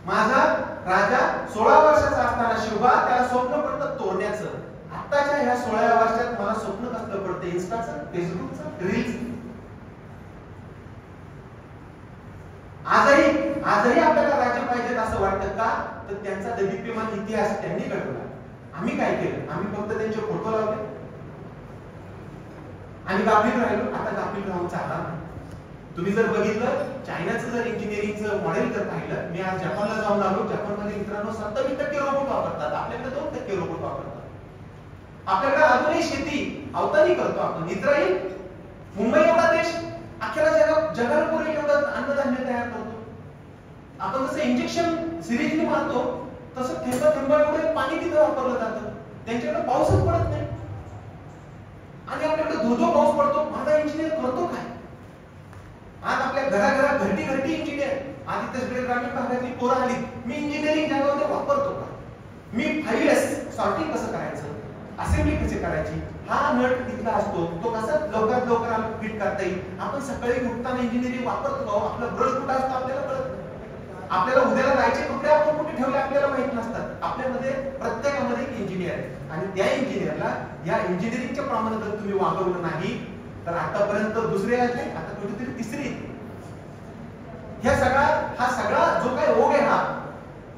माझा राजा 16 वर्षाचा असताना शिवबा त्याला स्वप्न पडतं तोडण्याचं. आताच्या ह्या 16व्या वर्षात मला स्वप्न कसलं पडतं? इन्स्टाचं, फेसबुकचं, रील्स. आजही आपल्याला राज्य पाहिजेत असं वाटतं का? तर त्यांचा दैदिप्यमान इतिहास त्यांनी घडवला. आम्ही काय केलं? आम्ही फक्त त्यांचे फोटो लावले आणि गाफील राहिलो. आता गाफील राहून चालणार नाही. तुम्ही जर बघितलं चायनाचं जर इंजिनिअरिंगचं मॉडेल जर पाहिलं, मी आज जपानला जाऊन आलो. जपानमध्ये मित्रांनो 27% रोबोट वापरतात, आपल्याकडे 2% रोबोट वापरतात. आपल्याकडे अजूनही शेती अवतारी करतो आपण. इस्रायल, मुंबई एवढा देश अख्ख्या जगाला पुरेल एवढं अन्नधान्य तयार करतो. आपण जसं इंजेक्शन सिरिंजने मारतो तसं थेंबा एवढे पाणी तिथं वापरलं जातं. त्यांच्याकडे पाऊसच पडत नाही आणि आपल्याकडे धोधो पाऊस पडतो. माझा इंजिनियर करतो काय? आज आपल्या घराघरात घरटी इंजिनियर. आधी तसं ग्रामीण भागातली पोरं आली, मी इंजिनिअरिंग जगामध्ये वापरतो का? मी 5S सॉर्टिंग कसं करायचं, असेंब्ली कशी करायची, हा नट तिथला असतो, तो कसा लवकरात लवकर फिट करता येईल. आपण सकाळी उठताना इंजिनिअरिंग वापरतो का? आपला ब्रश कुठं असतो आपल्याला कळत नाही. आपल्याला उद्याला जायचे कपडे आपण कुठे ठेवले आपल्याला माहित नसतात. आपल्यामध्ये प्रत्येकामध्ये एक इंजिनियर आहे आणि त्या इंजिनियरला या इंजिनिअरिंगच्या प्रमाणे जर तुम्ही वागवलं नाही तर आतापर्यंत दुसरे आले, आता कुठेतरी तिसरे. हा सगळा जो काही ओघ आहे हा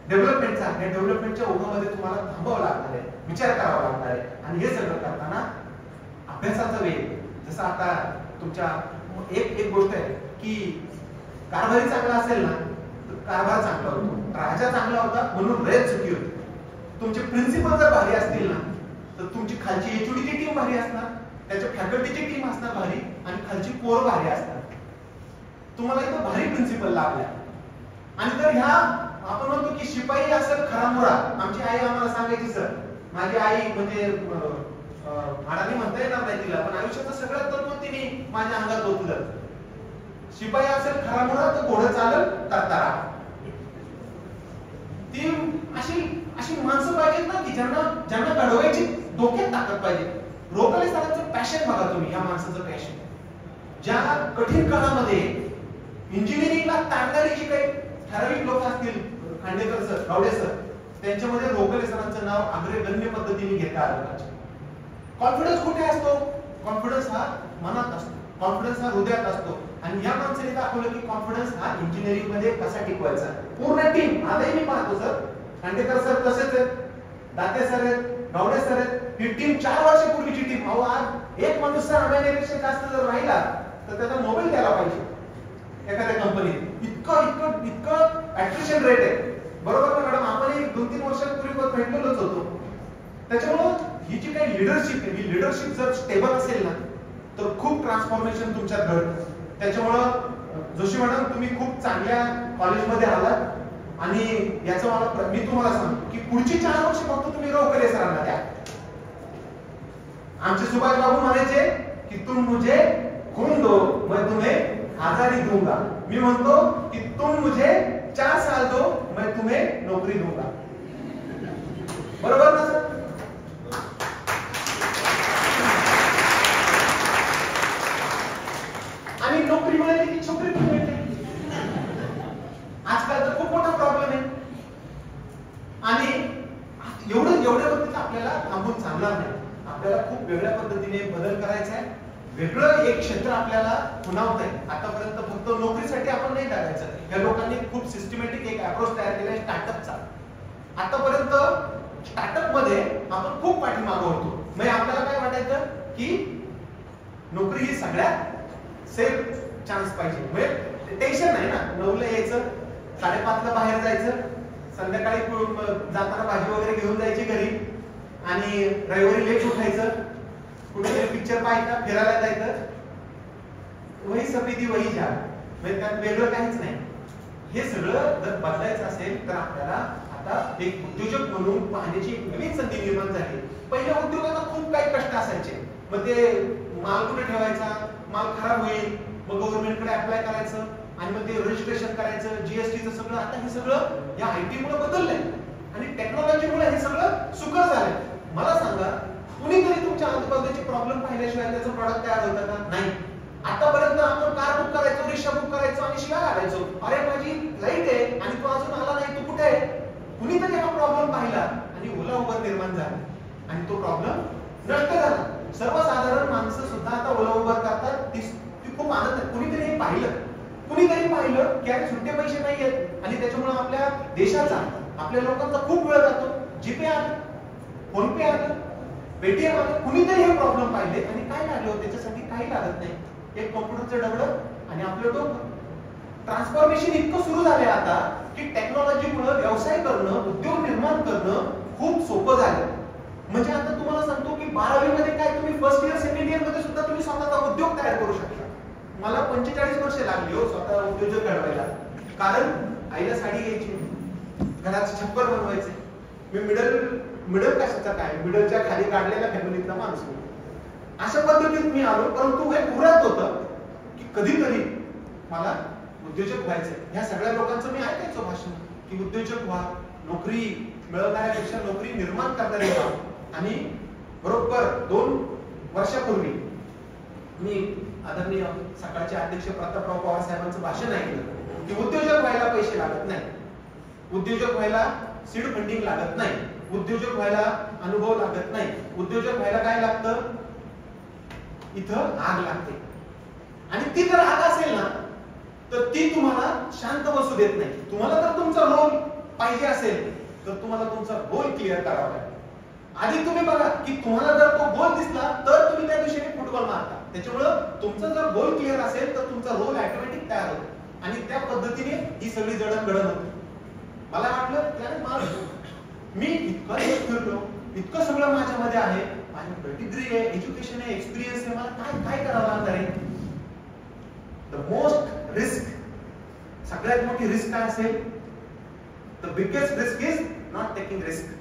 डेव्हलपमेंटचा, या डेव्हलपमेंटच्या ओघामध्ये तुम्हाला थांबावं लागणार आहे, विचार करावा लागणार आहे. आणि हे सगळं करताना अभ्यासाचा वेग, जसं आता तुमच्या एक गोष्ट आहे की कारभारी चांगला असेल ना तर कारभार चांगला होतो, राजा चांगला होता म्हणून रयत सुखी होती. तुमचे प्रिन्सिपल जर भारी असतील ना तर तुमची खालची एचओडीची टीम भारी असणार, त्याच्या फॅकल्टीची टीम असणार भारी, आणि खालची पोर भारी असणार. तुम्हाला इथं भारी प्रिन्सिपल लाभल्या. आणि तर ह्या आपण म्हणतो की शिपाई असेल खरा मुळा. आमची आई आम्हाला सांगायची, सर माझी आई म्हणजे अडाणी म्हणता येणार नाही तिला, पण आयुष्याचं सगळं तत्व तिने माझ्या अंगात ओतलं. शिपाई असेल खरा मुळा तर घोडं चालल तरतारा. ती अशी माणसं पाहिजेत ना की ज्यांना घडवायची डोक्यात ताकद पाहिजे. रोकले सरांचं पॅशन बघा तुम्ही, या माणसाचं पॅशन. ज्या कठीण काळामध्ये इंजिनिअरिंगला ताणणारी जी काही ठराविक लोक असतील, खांडेकर सर, गावडे सर, त्यांच्यामध्ये रोकले सरांचं नाव अग्रगण्य पद्धतीने घेता आलं. कॉन्फिडन्स कुठे असतो? कॉन्फिडन्स हा मनात असतो, कॉन्फिडन्स हा हृदयात असतो. आणि या माणसाने दाखवलं की कॉन्फिडन्स हा इंजिनिअरिंग मध्ये कसा टिकवायचा. पूर्ण टीम, आजही मी पाहतो सर, खांडेकर सर तसेच आहेत, दाते सर आहेत, गावडे सर आहेत. ही टीम 4 वर्षापूर्वीची टीम. अहो आज एक माणूस सर अमेरिकेपेक्षा जास्त जर राहिला तर त्याला मोबाईल द्यायला पाहिजे एखाद्या कंपनीत. इतकं ऍट्रिशन रेट आहे. बरोबर ना मॅडम? आपण 2-3 वर्षांपूर्वी भेटलेलोच होतो. त्याच्यामुळं ही जी काही लिडरशिप आहे, ही लिडरशिप जर स्टेबल असेल ना तर खूप ट्रान्सफॉर्मेशन तुमच्यात घडतं. त्याच्यामुळं जोशी मॅडम तुम्ही खूप चांगल्या कॉलेजमध्ये आलात. आणि याचं मी तुम्हाला सांगतो की पुढची 4 वर्ष फक्त तुम्ही रोकले सरांना द्या. आमचे सुभाष बाबू म्हणायचे की तुम मुझे खून दो मैं तुम्हें आजादी दूंगा. मी म्हणतो की तुम मुझे 4 साल दो मैं तुम्हें नौकरी दूंगा. बरोबर ना सर? आणि नोकरी मिळाली की छोकरी पण मिळते. आजकाल तर खूप मोठा प्रॉब्लेम आहे. आणि एवढ्या पद्धतीने आपल्याला थांबून चालणार नाही. आपल्याला खूप वेगळ्या पद्धतीने बदल करायचा आहे. वेगळं एक क्षेत्र आपल्याला खुणावत आहे. आतापर्यंत फक्त नोकरीसाठी आपण नाही करायचं. या लोकांनी खूप सिस्टमॅटिक एक अप्रोच तयार केला आहे स्टार्टअपचा. आतापर्यंत स्टार्टअप मध्ये आपण खूप पाठीमागे होतो. म्हणजे आपल्याला काय वाटायचं की नोकरी ही सगळ्यात सेफ चान्स पाहिजे. म्हणजे टेन्शन नाही ना. 9ला यायचं, 5:30ला बाहेर जायचं, संध्याकाळी जाताना भाजी वगैरे घेऊन जायची घरी, आणि रविवारी लेट उठायचं, कुठेतरी पिक्चर पाहायचा, फिरायला जायचं. वही सफेदी वही जाग. म्हणजे त्यात वेगळं काहीच नाही. हे सगळं जर बदलायचं असेल तर आपल्याला आता एक उद्योजक म्हणून पाहण्याची एक नवीन संधी निर्माण झाली. पहिल्या उद्योगाला खूप काही कष्ट असायचे. मग ते माल कुठे ठेवायचा, माल खराब होईल, मग गव्हर्नमेंटकडे अप्लाय करायचं, आणि मग ते रजिस्ट्रेशन करायचं, जीएसटीचं सगळं. आता हे सगळं या आयटी मुळे बदललंय आणि टेक्नॉलॉजीमुळे हे सगळं सुकर झालंय. मला सांगा, कुणीतरी तुमच्या आजूबाजूचे प्रॉब्लेम पाहिल्याशिवाय त्याचं प्रॉडक्ट तयार होतं का? नाही. आतापर्यंत आपण कार बुक करायचो, रिक्षा बुक करायचो आणि शिवाय घालायचो, अरे माझी लाईट आहे आणि तो अजून आला नाही, तू कुठे आहे? कुणीतरी हा प्रॉब्लेम पाहिला आणि ओला उबर निर्माण झाला आणि तो प्रॉब्लेम नष्ट झाला. सर्वसाधारण माणसं सुद्धा आता ओला उबर करतात. ती खूप आनंद आहे. कुणीतरी हे पाहिलं की अरे सुट्टे पैसे नाही आहेत आणि त्याच्यामुळे आपल्या देशाचा, आपल्या लोकांचा खूप वेळ जातो. जीपे आलं, फोन पे आलं, पेटीएम आलं. कुणीतरी हे प्रॉब्लेम पाहिले आणि काय लागलं? त्याच्यासाठी काही लागत नाही, एक कॉम्प्युटरचं डबडं आणि आपलं डोकं. ट्रान्सफॉर्मेशन इतकं सुरू झालंय आता की टेक्नॉलॉजीमुळे व्यवसाय करणं, उद्योग निर्माण करणं खूप सोपं झालं. म्हणजे आता तुम्हाला सांगतो की 12वी मध्ये काय, तुम्ही फर्स्ट इयर सेकंड इयर मध्ये सुद्धा तुम्ही स्वतःचा उद्योग तयार करू शकता. मला 45 वर्ष लागली हो स्वतः उद्योजक घडवायला. कारण आईला साडी घ्यायची, घराचे छप्पर बनवायचे. मी मिडल कशाचा काय, मिडलच्या खाली काढलेल्या फॅमिलीतला माणूस. अशा पद्धतीत मी आलो. परंतु हे पुरात होतं की कधीतरी मला उद्योजक व्हायचंय. ह्या सगळ्या लोकांचं मी ऐकायचो भाषण की उद्योजक व्हा, नोकरी मिळवणाऱ्यापेक्षा नोकरी निर्माण करणारे व्हा. आणि बरोबर 2 वर्षापूर्वी मी आदरणीय सकाळचे अध्यक्ष प्रतापराव पवार साहेबांचं भाषण ऐकलं की उद्योजक व्हायला पैसे लागत नाही, उद्योजक व्हायला सीड फंडिंग लागत नाही, उद्योजक व्हायला अनुभव लागत नाही. उद्योजक व्हायला काय लागतं? इथं आग लागते. आणि ती जर आग असेल ना तर ती तुम्हाला शांत बसू देत नाही. तुम्हाला जर तुमचा रोल पाहिजे असेल तर तुम्हाला तुमचा गोल क्लिअर करावा लागेल. आधी तुम्ही बघा की तुम्हाला जर तो गोल दिसला तर तुम्ही त्या दिशेने फुटबॉल मारता. त्याच्यामुळं तुमचा जर गोल क्लिअर असेल तर तुमचा रोल ऑटोमॅटिक तयार होतो आणि त्या पद्धतीने ही सगळी जडणघडण होती. मला वाटलं त्याने मी इतकं फिरलो, इतकं सगळं माझ्यामध्ये आहे, माझी डिग्री आहे, एज्युकेशन आहे, एक्सपिरियन्स आहे, मला काय काय करावं लागणार आहे. द मोस्ट रिस्क, सगळ्यात मोठी रिस्क काय असेल? The biggest risk is not taking risk.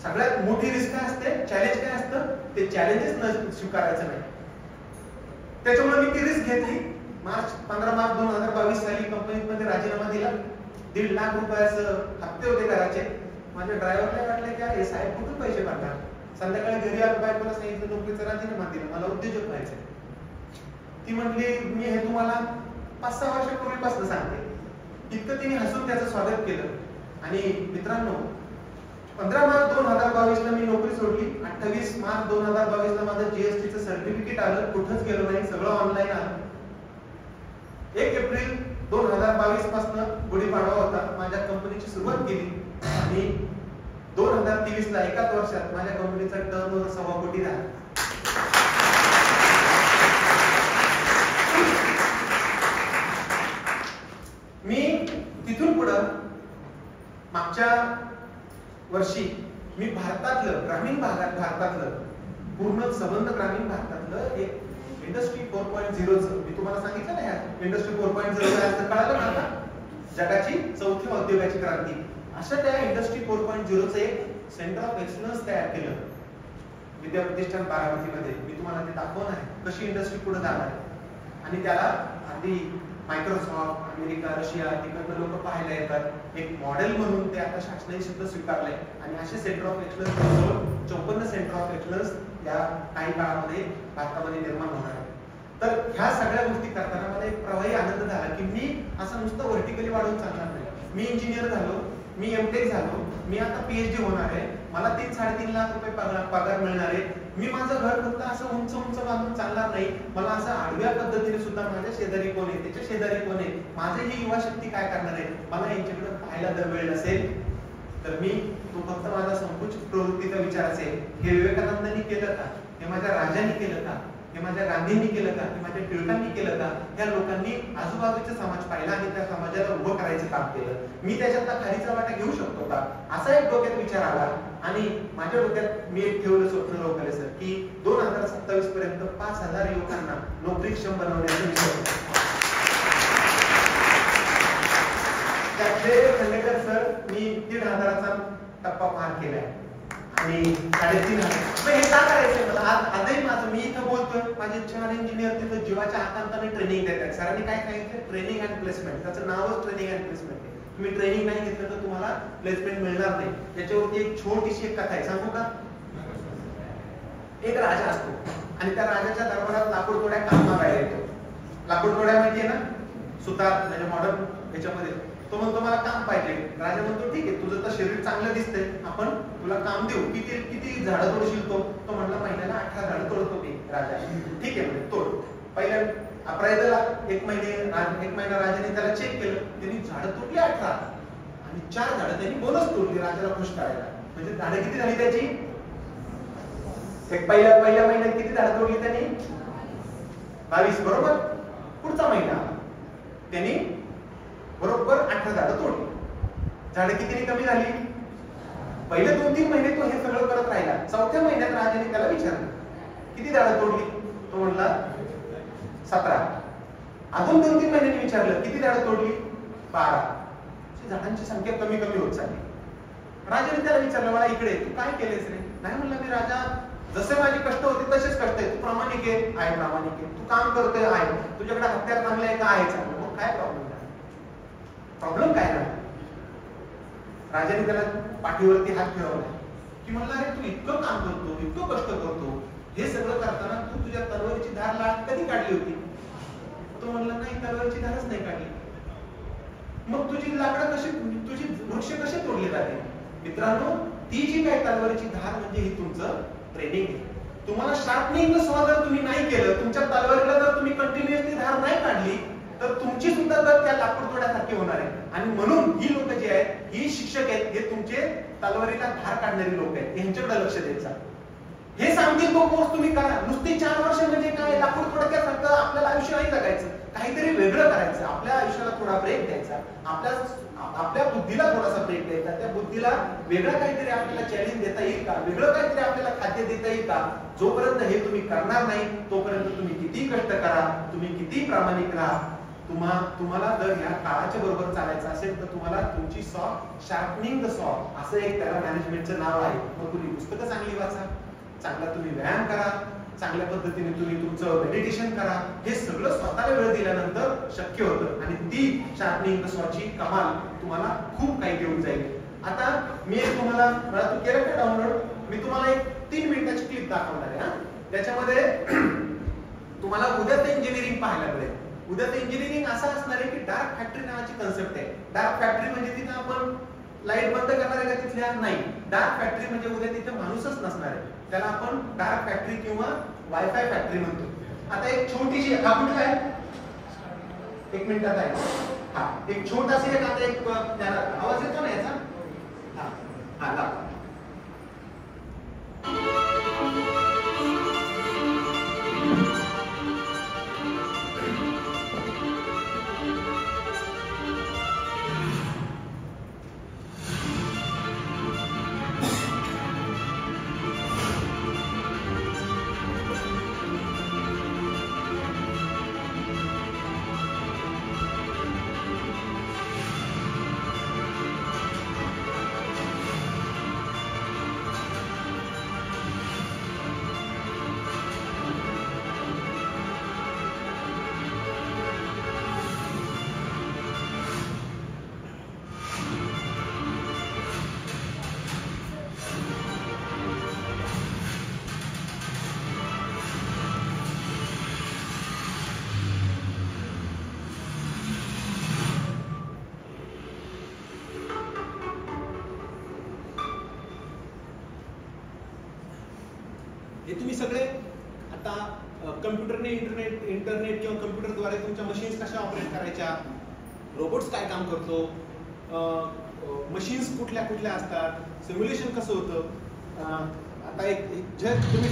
सगळ्यात मोठी रिस्क काय असते? चॅलेंज काय असतं? ते चॅलेंजेस न स्वीकारायचं नाही. त्याच्यामुळे मी ती रिस्क घेतली. 15 मार्च 2022 साली कंपनीमध्ये राजीनामा दिला. 1.5 लाख रुपयाचं हप्ते होते घराचे. माझ्या ड्रायव्हरला वाटलं की हे साहेब कुठून पैसे भरणार. संध्याकाळी घरी आलो, बायकोला सांगितलं नोकरीचा राजीनामा दिला, मला उद्योजक व्हायचंय. ती म्हणली मी हे तुम्हाला 5-6 वर्षापूर्वीपासून सांगते. इतकं तिने हसून त्याचं स्वागत केलं. आणि मित्रांनो, 15 मार्च 2022 ला मी नोकरी सोडली. 28 मार्च 2022 ला माझं जीएसटीचं सर्टिफिकेट आलं. कुठंच गेलो नाही, सगळं ऑनलाईन आलं. 1 एप्रिल 2022 पासून गुढीपाडवा होता. माझ्या कंपनीची सुरुवात केली आणि 2023 ला एकाच वर्षात माझ्या कंपनीचा टर्नओव्हर 1.25 कोटी झाला. मी तिथून पुढं मागच्या वर्षी मी भारतातलं, ग्रामीण भागात भारतातलं, पूर्ण संबंध ग्रामीण भारतातलं एक इंडस्ट्री 4.0 मी तुम्हाला सांगितलं ना, इंडस्ट्री 4.0 असं कळालं ना आता, जगाची 4थी औद्योगिक क्रांती. अशा त्या इंडस्ट्री 4.0 एक सेंटर ऑफ एक्सलन्स तयार केलं विद्या प्रतिष्ठान बारामतीमध्ये. मी तुम्हाला ते दाखवणार आहे कशी इंडस्ट्री पुढे जाणार आहे. आणि त्याला आधी मायक्रोसॉफ्ट, अमेरिका, रशिया तिकडनं लोक पाहायला येतात. एक मॉडेल म्हणून ते आता शासनाने सुद्धा स्वीकारलंय. आणि असे centre of excellence 54 centre of excellence या काही काळामध्ये भारतामध्ये निर्माण होणार आहे. तर ह्या सगळ्या गोष्टी करताना मला एक प्रवाही आनंद झाला की मी असं नुसतं व्हर्टिकली वाढवून चालणार नाही. मी इंजिनियर झालो, मी एमटेक झालो, मी आता पीएचडी होणार आहे, मला 3-3.5 लाख रुपये पगार मिळणार आहे. मी माझं घर फक्त असं उंच उंच बांधून चालणार नाही. मला असं आडव्या पद्धतीने सुद्धा माझ्या शेजारी कोण आहे, त्याच्या शेजारी कोण आहे, माझी ही युवा शक्ती काय करणार आहे, मला यांच्याकडे पाहायला जर वेळ नसेल तर मी तो फक्त माझा संकुचित प्रवृत्तीचा विचार असेल. हे विवेकानंदांनी केलं का? हे माझ्या राजांनी केलं का? हे माझ्या गांधींनी केलं का? हे माझ्या टिळकांनी केलं का? त्या लोकांनी आजूबाजूचा समाज पाहिला आणि त्या समाजाला उभं करायचं काम केलं. मी त्याच्यातला खालीचा वाटा घेऊ शकतो का? असा एक डोक्यात विचार आला. आणि माझ्या डोक्यात मी एक ठेवलं स्वप्न रोवकले सर की 2027 पर्यंत 5000 युवकांना नोकरीक्षम बनवण्याचा विचार होता. त्यातले खंडेकर सर मी 1,500चा टप्पा पार केलाय आणि 3,500. हे का करायचंय मला? आजही माझं मी इथं बोलतोय, माझे 4 इंजिनियर तिथं जीवाच्या आकांताने ट्रेनिंग देतात. सरांनी काय सांगितलं? Training and placement. त्याचं नावच ट्रेनिंग अँड प्लेसमेंट आहे. तुम्ही ट्रेनिंग नाही घेतलं तर तुम्हाला प्लेसमेंट मिळणार नाही. त्याच्यावरती एक छोटीशी एक कथा आहे, सांगू का? एक राजा असतो आणि त्या राजाच्या दरबारात लाकूड तोड्या काम मागायला येतो. लाकूड तोड्या माहितीये ना, सुतार म्हणजे मॉडर्न याच्यामध्ये. तो म्हणतो मला काम पाहिजे. राजा म्हणतो ठीक आहे, तुझं तर शरीर चांगलं दिसतंय, आपण तुला काम देऊ. किती झाडं तोडशील? तो म्हणला महिन्याला 18 झाडं तोडतो मी. राजा ठीक आहे म्हणजे तोड. पहिल्या अप्रायदला 1 महिना राजाने त्याला चेक केलं. त्यांनी झाडं तोडली 18 आणि 4 झाडं त्यांनी बोनस तोडली राजाला खुश करायला. म्हणजे झाडं किती झाली त्याची? पहिल्या महिन्यात किती झाडं तोडली त्यांनी? 22 बरोबर. पुढचा महिना त्यांनी बरोबर 18 झाडं तोडली. झाडं किती कमी झाली? पहिले 2-3 महिने तो हे सगळं करत राहिला. 4थ्या महिन्यात राजाने त्याला विचारलं किती झाडं तोडली? तो म्हणला 17. अजून 2-3 महिन्यांनी विचारलं किती झाडं तोडली? 12. झाडांची संख्या कमी होत चालली. राजाने त्याला विचारलं मला इकडे तू काय केलेस रे? नाही म्हणलं मी राजा जसे माझे कष्ट होते तसेच कष्ट आहे. तू प्रामाणिक आहे? आहे प्रामाणिक आहे. तू काम करतोय? आहे. तुझ्याकडे हत्यार चांगलं आहे का? आहे चांगलं. मग काय प्रॉब्लेम काय नाही? राजाने त्याला पाठीवरती हात फिरवला की म्हणला अरे तू इतकं काम करतो, इतकं कष्ट करतो, हे सगळं करताना तू तुझ्या तलवारीची धार कधी काढली होती? तो म्हणला नाही, तलवारीची धारच नाही काढली. मग तुझी लाकडं कशी, तुझी वृक्ष कसे तोडले जाते? मित्रांनो, ती जी काय तलवारीची धार म्हणजे ही तुमचं ट्रेनिंग आहे. तुम्हाला शार्पनिंग जर तुम्ही नाही केलं, तुमच्या तलवारीला जर तुम्ही कंटिन्युअसली धार नाही काढली तर तुमची सुद्धा दर त्या लाकूड तोड्यासारखी होणार आहे. आणि म्हणून ही लोक जी आहेत, ही शिक्षक आहेत, हे तुमचे तलवारीला धार काढणारी लोक आहेत, यांच्याकडे लक्ष द्यायचं. हे सांगतील तो कोर्स तुम्ही करा. नुसती 4 वर्ष म्हणजे काय, लाकूड तोडक्यासारखं आपल्याला आयुष्य नाही जगायचं, काहीतरी वेगळं करायचं. आपल्या आयुष्याला थोडा ब्रेक द्यायचा, आपल्या बुद्धीला थोडासा ब्रेक द्यायचा. त्या बुद्धीला वेगळं काहीतरी आपल्याला चॅलेंज देता येईल का, वेगळं काहीतरी आपल्याला खाद्य देता येईल का. जोपर्यंत हे तुम्ही करणार नाही तोपर्यंत तुम्ही किती कष्ट करा, तुम्ही किती प्रामाणिक राहा, तुम्हाला जर या काळाच्या बरोबर चालायचं असेल तर तुम्हाला तुमची सॉ शार्पनिंग द सॉ असं एक त्याला मॅनेजमेंटचं नाव आहे. मग तुम्ही पुस्तकं चांगली वाचा, चांगला तुम्ही व्यायाम करा, चांगल्या पद्धतीने तुम्ही तुमचं मेडिटेशन करा. हे सगळं स्वतःला वेळ दिल्यानंतर शक्य होतं आणि ती शार्पनिंग द सॉची कमाल तुम्हाला खूप काही घेऊन जाईल. आता मी एक तुम्हाला तू केलं का डाउनलोड, मी तुम्हाला एक 3 मिनिटाची क्लिप दाखवणार आहे. त्याच्यामध्ये तुम्हाला उद्याचं इंजिनिअरिंग पाहायला मिळेल. उद्याचं इंजिनिअरिंग असं असणार आहे की डार्क फॅक्टरी नावाची कन्सेप्ट आहे. डार्क फॅक्टरी म्हणजे तिथे आपण लाईट बंद करणार आहे का तिथल्या, नाही. डार्क फॅक्टरी म्हणजे उद्या तिथे माणूसच नसणार आहे, त्याला आपण डार्क फॅक्टरी किंवा वायफाय फॅक्टरी म्हणतो. आता एक छोटीशी, हा कुठला आहे, 1 मिनिटात आहे. हा एक छोटासा एक, आता एक त्याला आवाज येतो ना याचा, हा हा ला. हे तुम्ही सगळे आता कम्प्युटरने इंटरनेट किंवा कम्प्युटरद्वारे तुमच्या मशीन्स कशा ऑपरेट करायच्या, रोबोट्स काय काम करतो, मशीन्स कुठल्या कुठल्या असतात, सिम्युलेशन कसं होतं. आता एक जर तुम्ही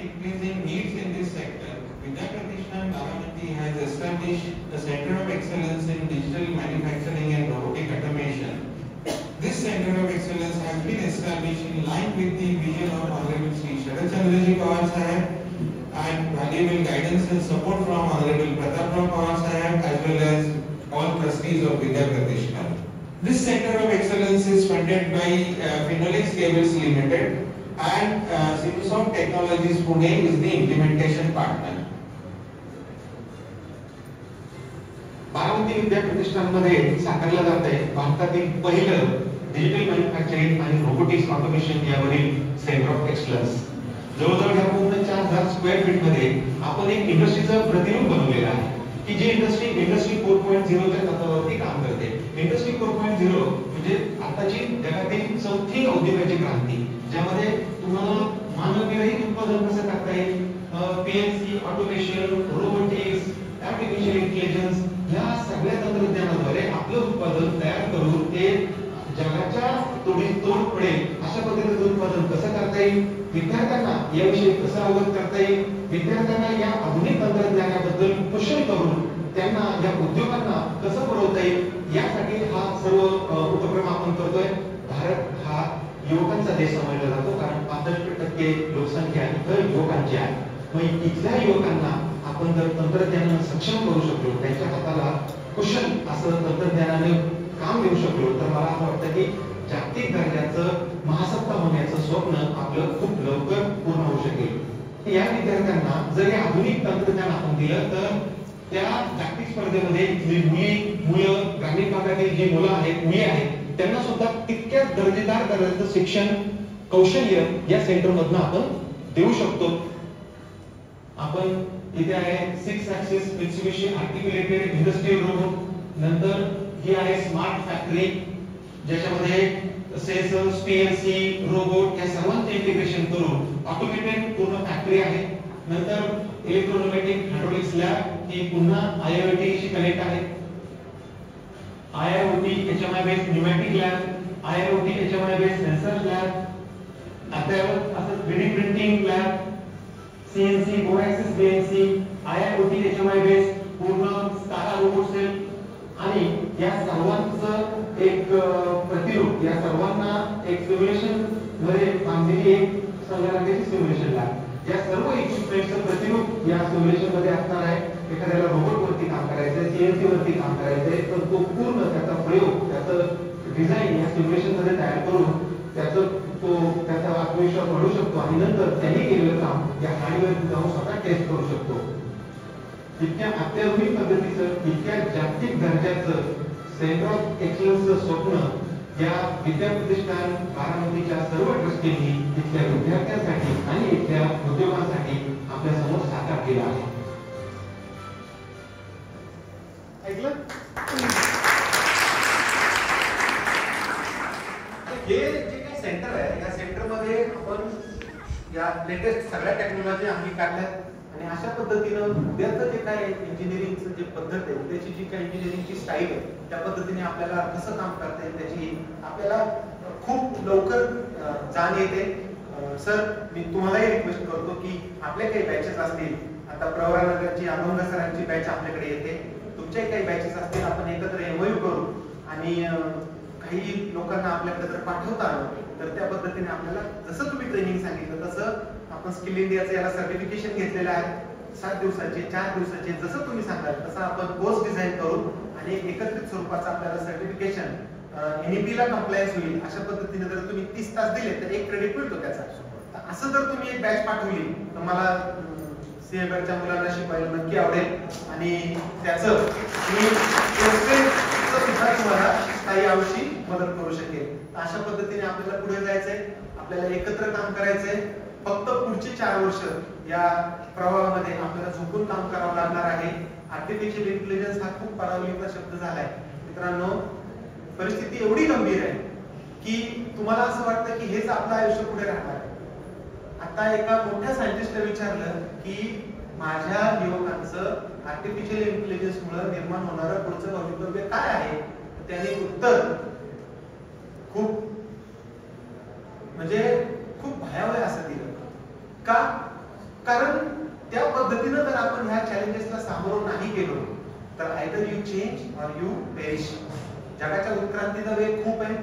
increasing needs in this sector, Vidya Pratishthan Baramati has established a center of excellence in digital manufacturing and robotic automation. This center of excellence has been established in line with the vision of Honorable Sri Sharad Chandraji Pawar Sahab and valuable guidance and support from Honorable Pratap Rao Pawar Sahab as well as all trustees of Vidya Pratishthan. This center of excellence is funded by Phenolix Cables Limited and Simsong Technologies Pune is the implementation partner. Baramati विद्या प्रतिष्ठानमध्ये साकारलं जात आहे भारतातील पहिलं डिजिटल मॅन्युफॅक्चरिंग आणि रोबोटिक्स ऑटोमेशन यावरील सेंटर ऑफ एक्सलन्स. जवळजवळ या पूर्ण 4000 स्क्वेअर फीट मध्ये आपण एक इंडस्ट्रीचं प्रतिरूप बनवलेलं आहे की जी इंडस्ट्री 4.0 च्या तत्वावरती काम करते. इंडस्ट्री 4.0 म्हणजे आताची जगातील 4थी औद्योगिक क्रांती, ज्यामध्ये तुम्हाला मानवविरहित उत्पादन कसं करता येईल, PLC, automation, robotics, artificial intelligence या सगळ्या तंत्रज्ञानाद्वारे आपलं उत्पादन तयार करून ते जगाच्या तोड पडेल अशा पद्धतीचं उत्पादन कसं करता येईल, विद्यार्थ्यांना याविषयी कसं अवगत करता येईल, विद्यार्थ्यांना या आधुनिक तंत्रज्ञानाबद्दल कुशल करून त्यांना या उद्योगांना कसं पुरवता येईल यासाठी हा सर्व उपक्रम आपण करतोय. भारत हा युवकांचा देश समजला जातो कारण 65% लोकसंख्या इतर युवकांची आहे. मग इथल्या युवकांना आपण जर तंत्रज्ञानाने सक्षम करू शकलो, त्यांच्या हाताला कुशल असं तंत्रज्ञानाने काम देऊ शकलो तर मला असं वाटतं की जागतिक दर्जाचं महासत्ता होण्याचं स्वप्न आपलं खूप लवकर पूर्ण होऊ शकेल. या विद्यार्थ्यांना जर हे आधुनिक तंत्रज्ञान आपण दिलं तर त्या जागतिक स्पर्धेमध्ये मुलं ग्रामीण भागातील जी मुलं आहेत, मुली आहेत, त्यांना सुद्धा तितक्याच दर्जेदार दर्जाचं शिक्षण कौशल्य या सेंटर मधून आपण देऊ शकतो. आपण इथे आहे 6 ॲक्सिस मित्सुबिशी आर्टिक्युलेटेड इंडस्ट्रियल रोबोट. नंतर ही आहे स्मार्ट फॅक्टरी, ज्याच्यामध्ये सेन्सर्स, पीएलसी, रोबोट या सर्वांचे इंटिग्रेशन करून ऑटोमेटेड पूर्ण फॅक्टरी आहे. नंतर इलेक्ट्रोन्यूमॅटिक हायड्रोलिक्स लॅब, ही पुन्हा IIoT शी कनेक्ट आहे. IIoT HMI based pneumatic lab, IIoT HMI based sensor lab, आपल्यावर असं 3D printing lab, CNC 4 axis BNC, IIoT HMI based पूर्ण स्काला रोबोट सेल. आणि या सर्वांचं एक प्रतिरूप, या सर्वांना एक सिम्युलेशन मध्ये बांधलेली एक संगणकाची सिम्युलेशन लॅब. या सर्व इक्विपमेंटचं प्रतिरूप या सिम्युलेशन मध्ये असणार आहे. एखाद्याला रोबोट वरती काम करायचंय, CNC वरती काम करायचंय, तर तो पूर्ण त्याचा प्रयोग, त्याचं डिझाईन या सिम्युलेशन मध्ये तयार करून त्याचा आत्मविश्वास वाढू शकतो आणि नंतर त्यांनी केलेलं काम या हार्डवेअर जाऊन स्वतः टेस्ट करू शकतो. इतक्या अत्याधुनिक पद्धतीचं, इतक्या जागतिक दर्जाचं सेंटर ऑफ एक्सलन्सचं स्वप्न या विद्याप्रतिष्ठान बारामतीच्या सर्व ट्रस्टींनी इथल्या विद्यार्थ्यांसाठी आणि इथल्या उद्योगांसाठी आपल्या समोर साकार केला आहे. ऐकलं? हे जे काही सेंटर आहे, या सेंटरमध्ये आपण या लेटेस्ट सगळ्या टेक्नॉलॉजी आम्ही काढल्यात आणि अशा पद्धतीनं उद्याचं जे काय इंजिनिअरिंगचं जे पद्धत आहे, त्याची जी काही इंजिनिअरिंगची स्टाईल आहे, त्या पद्धतीने आपल्याला कसं काम करता येईल त्याची आपल्याला खूप लवकर जाण येते. सर, मी तुम्हालाही रिक्वेस्ट करतो की आपल्या काही बॅचेस असतील, आता प्रवरानगरची अभंग सरांची बॅच आपल्याकडे येते, तुमच्याही काही बॅचेस असतील, आपण एकत्र MOU करू आणि काही लोकांना आपल्याकडे जर पाठवता आलं तर त्या पद्धतीने आपल्याला जसं तुम्ही ट्रेनिंग सांगितलं तसं आपण स्किल इंडियाचं याला सर्टिफिकेशन घेतलेलं आहे. 7 दिवसाचे, 4 दिवसाचे, जसं तुम्ही सांगाल तसं आपण कोर्स डिझाईन करू आणि एक एकत्रित स्वरूपाचं आपल्याला सर्टिफिकेशन NEP ला कंप्लायन्स होईल. अशा पद्धतीने जर तुम्ही 30 तास दिले तर 1 क्रेडिट मिळतो त्याचा. तर असं जर तुम्ही एक बॅच पाठवली तर मला सीएबरच्या मुलांना शिकवायला नक्की आवडेल आणि त्याचं मी सुद्धा तुम्हाला काही अंशी मदत करू शकेल. अशा पद्धतीने आपल्याला पुढे जायचंय, आपल्याला एकत्र काम करायचंय. फक्त पुढची 4 वर्ष या प्रवाहामध्ये आपल्याला झोपून काम करावं लागणार आहे. आर्टिफिशियल इंटेलिजन्स हा खूप परावलीचा शब्द झालाय. मित्रांनो, परिस्थिती एवढी गंभीर आहे की तुम्हाला असं वाटतं की हेच आपलं आयुष्य पुढे राहणार आहे. आता एका मोठ्या सायंटिस्टला विचारलं की माझ्या युवकांचं आर्टिफिशियल इंटेलिजन्स मुळे निर्माण होणारं पुढचं भवितव्य काय आहे, त्याने उत्तर खूप भयावह असं दिलं. का? कारण त्या पद्धतीनं जर आपण ह्या चॅलेंजेसला सामोरं नाही गेलो तर either you change or you perish. जगाच्या उत्क्रांतीचा वेग खूप आहे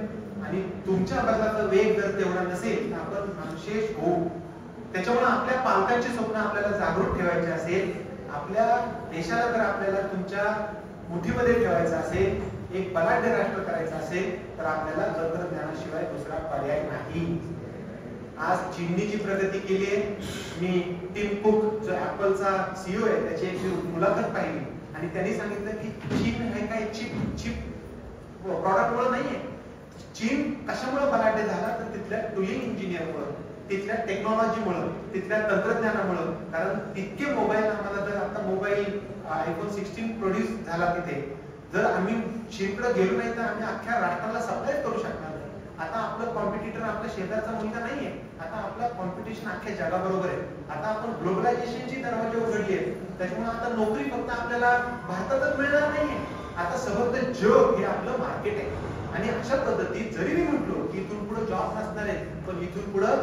आणि तुमच्या बदलाचा वेग जर तेवढा नसेल तर आपण नामशेष होऊ. त्याच्यामुळे आपल्या पालकांची स्वप्न आपल्याला जागृत ठेवायची असेल, आपल्या देशाला जर आपल्याला तुमच्या मुठीमध्ये ठेवायचं असेल, एक बलाढ्य राष्ट्र करायचं असेल तर आपल्याला तंत्रज्ञानाशिवाय दुसरा पर्याय नाही. आज चीननी जी प्रगती केली आहे, मी टिम कुक जो ऍपलचा CEO आहे त्याची एक मुलाखत पाहिली आणि त्यांनी सांगितलं की चीन हे काय चिप प्रॉडक्टमुळे नाहीये. चीन कशामुळे बलाढ्य झाला तर तिथल्या टुलिंग इंजिनियरमुळे, तिथल्या टेक्नॉलॉजीमुळे, तिथल्या तंत्रज्ञानामुळे. कारण तितके मोबाईल आम्हाला, जर आता मोबाईल iPhone 16 प्रोड्यूस झाला तिथे, जर आम्ही चीनकडे गेलो नाही तर आम्ही अख्ख्या राष्ट्राला सप्लाय करू शकणार नाही. आता आपलं कॉम्पिटिटर आपल्या शेजारचा मुलगा नाहीये, आता आपला कॉम्पिटिशन अख्ख्या जगाबरोबर आहे. आता आपण ग्लोबलायझेशनची दरवाजे उघडली आहेत, त्याच्यामुळे आता नोकरी फक्त आपल्याला भारतातच मिळणार नाहीये, आता समग्र जग हे आपलं मार्केट आहे. आणि अशा पद्धतीत जरी मी म्हटलो की इथून पुढे जॉब नसणार आहे, पण इथून पुढे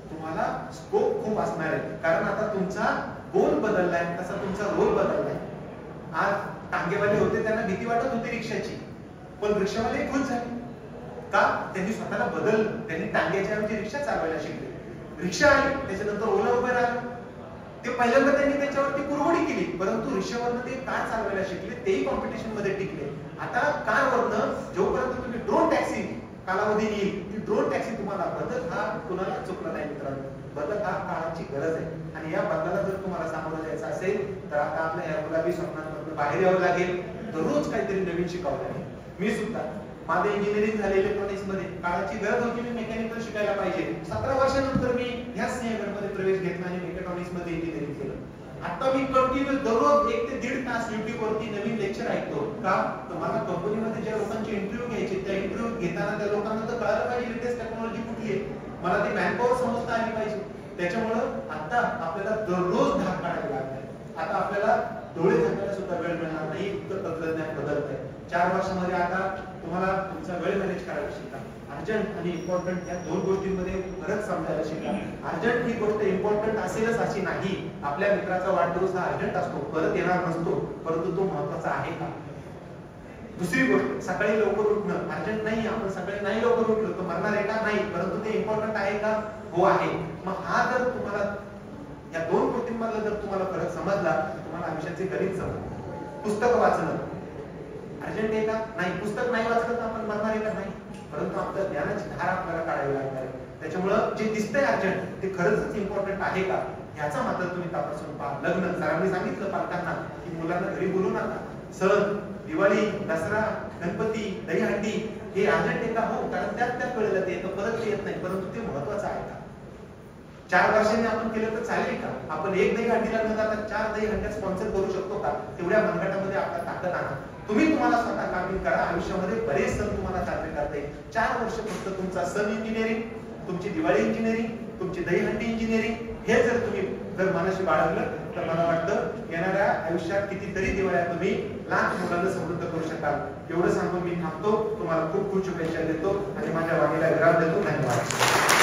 तुम्हाला स्कोप खूप असणार आहे. कारण आता तुमचा गोल बदललाय, तसा तुमचा रोल बदललाय. आज टांगेवाले होते, त्यांना भीती वाटत होती रिक्षाची, पण रिक्षावाले खुश झाले. का? त्यांनी स्वतःला बदललं, त्यांनी टांग्याच्या ऐवजी रिक्षा चालवायला शिकले. रिक्षा आली, त्याच्यानंतर ओला उबर आलं. ते पहिल्यांदा त्यांनी त्याच्यावरती कुरघोडी केली, परंतु रिक्षावरनं ते कार चालवायला शिकले, तेही कॉम्पिटिशन मध्ये टिकले. आता कारवरनं जोपर्यंत तुम्ही ड्रोन टॅक्सी कालावधी येईल, ती ड्रोन टॅक्सी तुम्हाला, बदल हा कुणाला चुकला नाही मित्रांनो. बदल हा काळाची गरज आहे आणि या बदलाला जर तुम्हाला सामोरं जायचं असेल तर आता आपल्या या गुलाबी स्वप्नांमधून बाहेर यावं लागेल. दररोज काहीतरी नवीन शिकावं लागेल. मी सुद्धा माझं इंजिनिअरिंग झाले इलेक्ट्रॉनिक्स मध्ये, काळाची गरज होती, मी मेकॅनिकल शिकायला पाहिजे. 17 वर्षानंतर मी ह्या स्नेहगडमध्ये प्रवेश घेतला आणि मेकॅट्रॉनिक्स मध्ये इंजिनिअरिंग केलं. आता मी कंटिन्यू दररोज 1 ते 1.5 तास YouTube वरती नवीन लेक्चर ऐकतो. का तर मला कंपनीमध्ये ज्या लोकांचे इंटरव्ह्यू घ्यायचे त्या इंटरव्ह्यू घेताना त्या लोकांना तर कळायला पाहिजे लेटेस्ट टेक्नॉलॉजी कुठली आहे, मला ती मॅनपॉवर समजता आली पाहिजे. त्याच्यामुळं आता आपल्याला दररोज धाक काढायला लागलाय. आता आपल्याला डोळे झाकायला सुद्धा वेळ मिळणार नाही, इतकं तंत्रज्ञान बदलतंय. 4 वर्षामध्ये आता तुम्हाला तुमचा वेळ मॅनेज करायला शिका. अर्जंट आणि इम्पॉर्टंट या 2 गोष्टींमध्ये फरक समजायला शिका. अर्जंट ही गोष्ट इम्पॉर्टंट असेलच अशी नाही. आपल्या मित्राचा वाढदिवस हा अर्जंट असतो, परत येणार नसतो, परंतु तो महत्वाचा आहे का? दुसरी गोष्ट, सकाळी लवकर उठणं अर्जंट नाही. आपण सकाळी नाही लवकर उठलो तर मरणार आहे का? नाही. परंतु ते इम्पॉर्टंट आहे का? हो आहे. मग हा जर तुम्हाला या 2 गोष्टींमधला जर तुम्हाला फरक समजला तर तुम्हाला आयुष्याचे गणित समजलं. पुस्तक वाचणं अर्जंट आहे का? नाही. पुस्तक नाही वाचलं तर आपण मरणार आहे का? नाही. परंतु आपल्या ज्ञानाची धार आपल्याला काढावी लागणार आहे. त्याच्यामुळं जे दिसतंय अर्जंट ते खरंच इम्पॉर्टंट आहे का याचा मात्र तुम्ही तपासून पहा. लग्न, सरांनी सांगितलं पालकांना की मुलांना घरी बोलू नका. सण, दिवाळी, दसरा, गणपती, दहीहंडी हे अर्जंट आहे का? हो, कारण त्याच वेळेला ते येतं, परत ते येत नाही. परंतु ते महत्वाचं आहे का? 4 वर्षांनी आपण केलं तर चालेल का? आपण 1 दहीहंडीला न जाता 4 दहीहंड्या स्पॉन्सर करू शकतो का? तेवढ्या मनगटामध्ये आपला ताकद आणा. तुम्ही तुम्हाला स्वतः कामी करा. आयुष्यामध्ये बरेच सण तुम्हाला साजरे करता येईल. 4 वर्ष फक्त तुमचा सण इंजिनिअरिंग, तुमची दिवाळी इंजिनिअरिंग, तुमची दहीहंडी इंजिनिअरिंग हे जर मनाशी बाळगलं तर मला वाटतं येणाऱ्या आयुष्यात कितीतरी दिवाळ्या तुम्ही लहान मुलांना समृद्ध करू शकाल. एवढं सांगून मी थांबतो. तुम्हाला खूप खूप शुभेच्छा देतो आणि माझ्या वाणीला विराम देतो. धन्यवाद.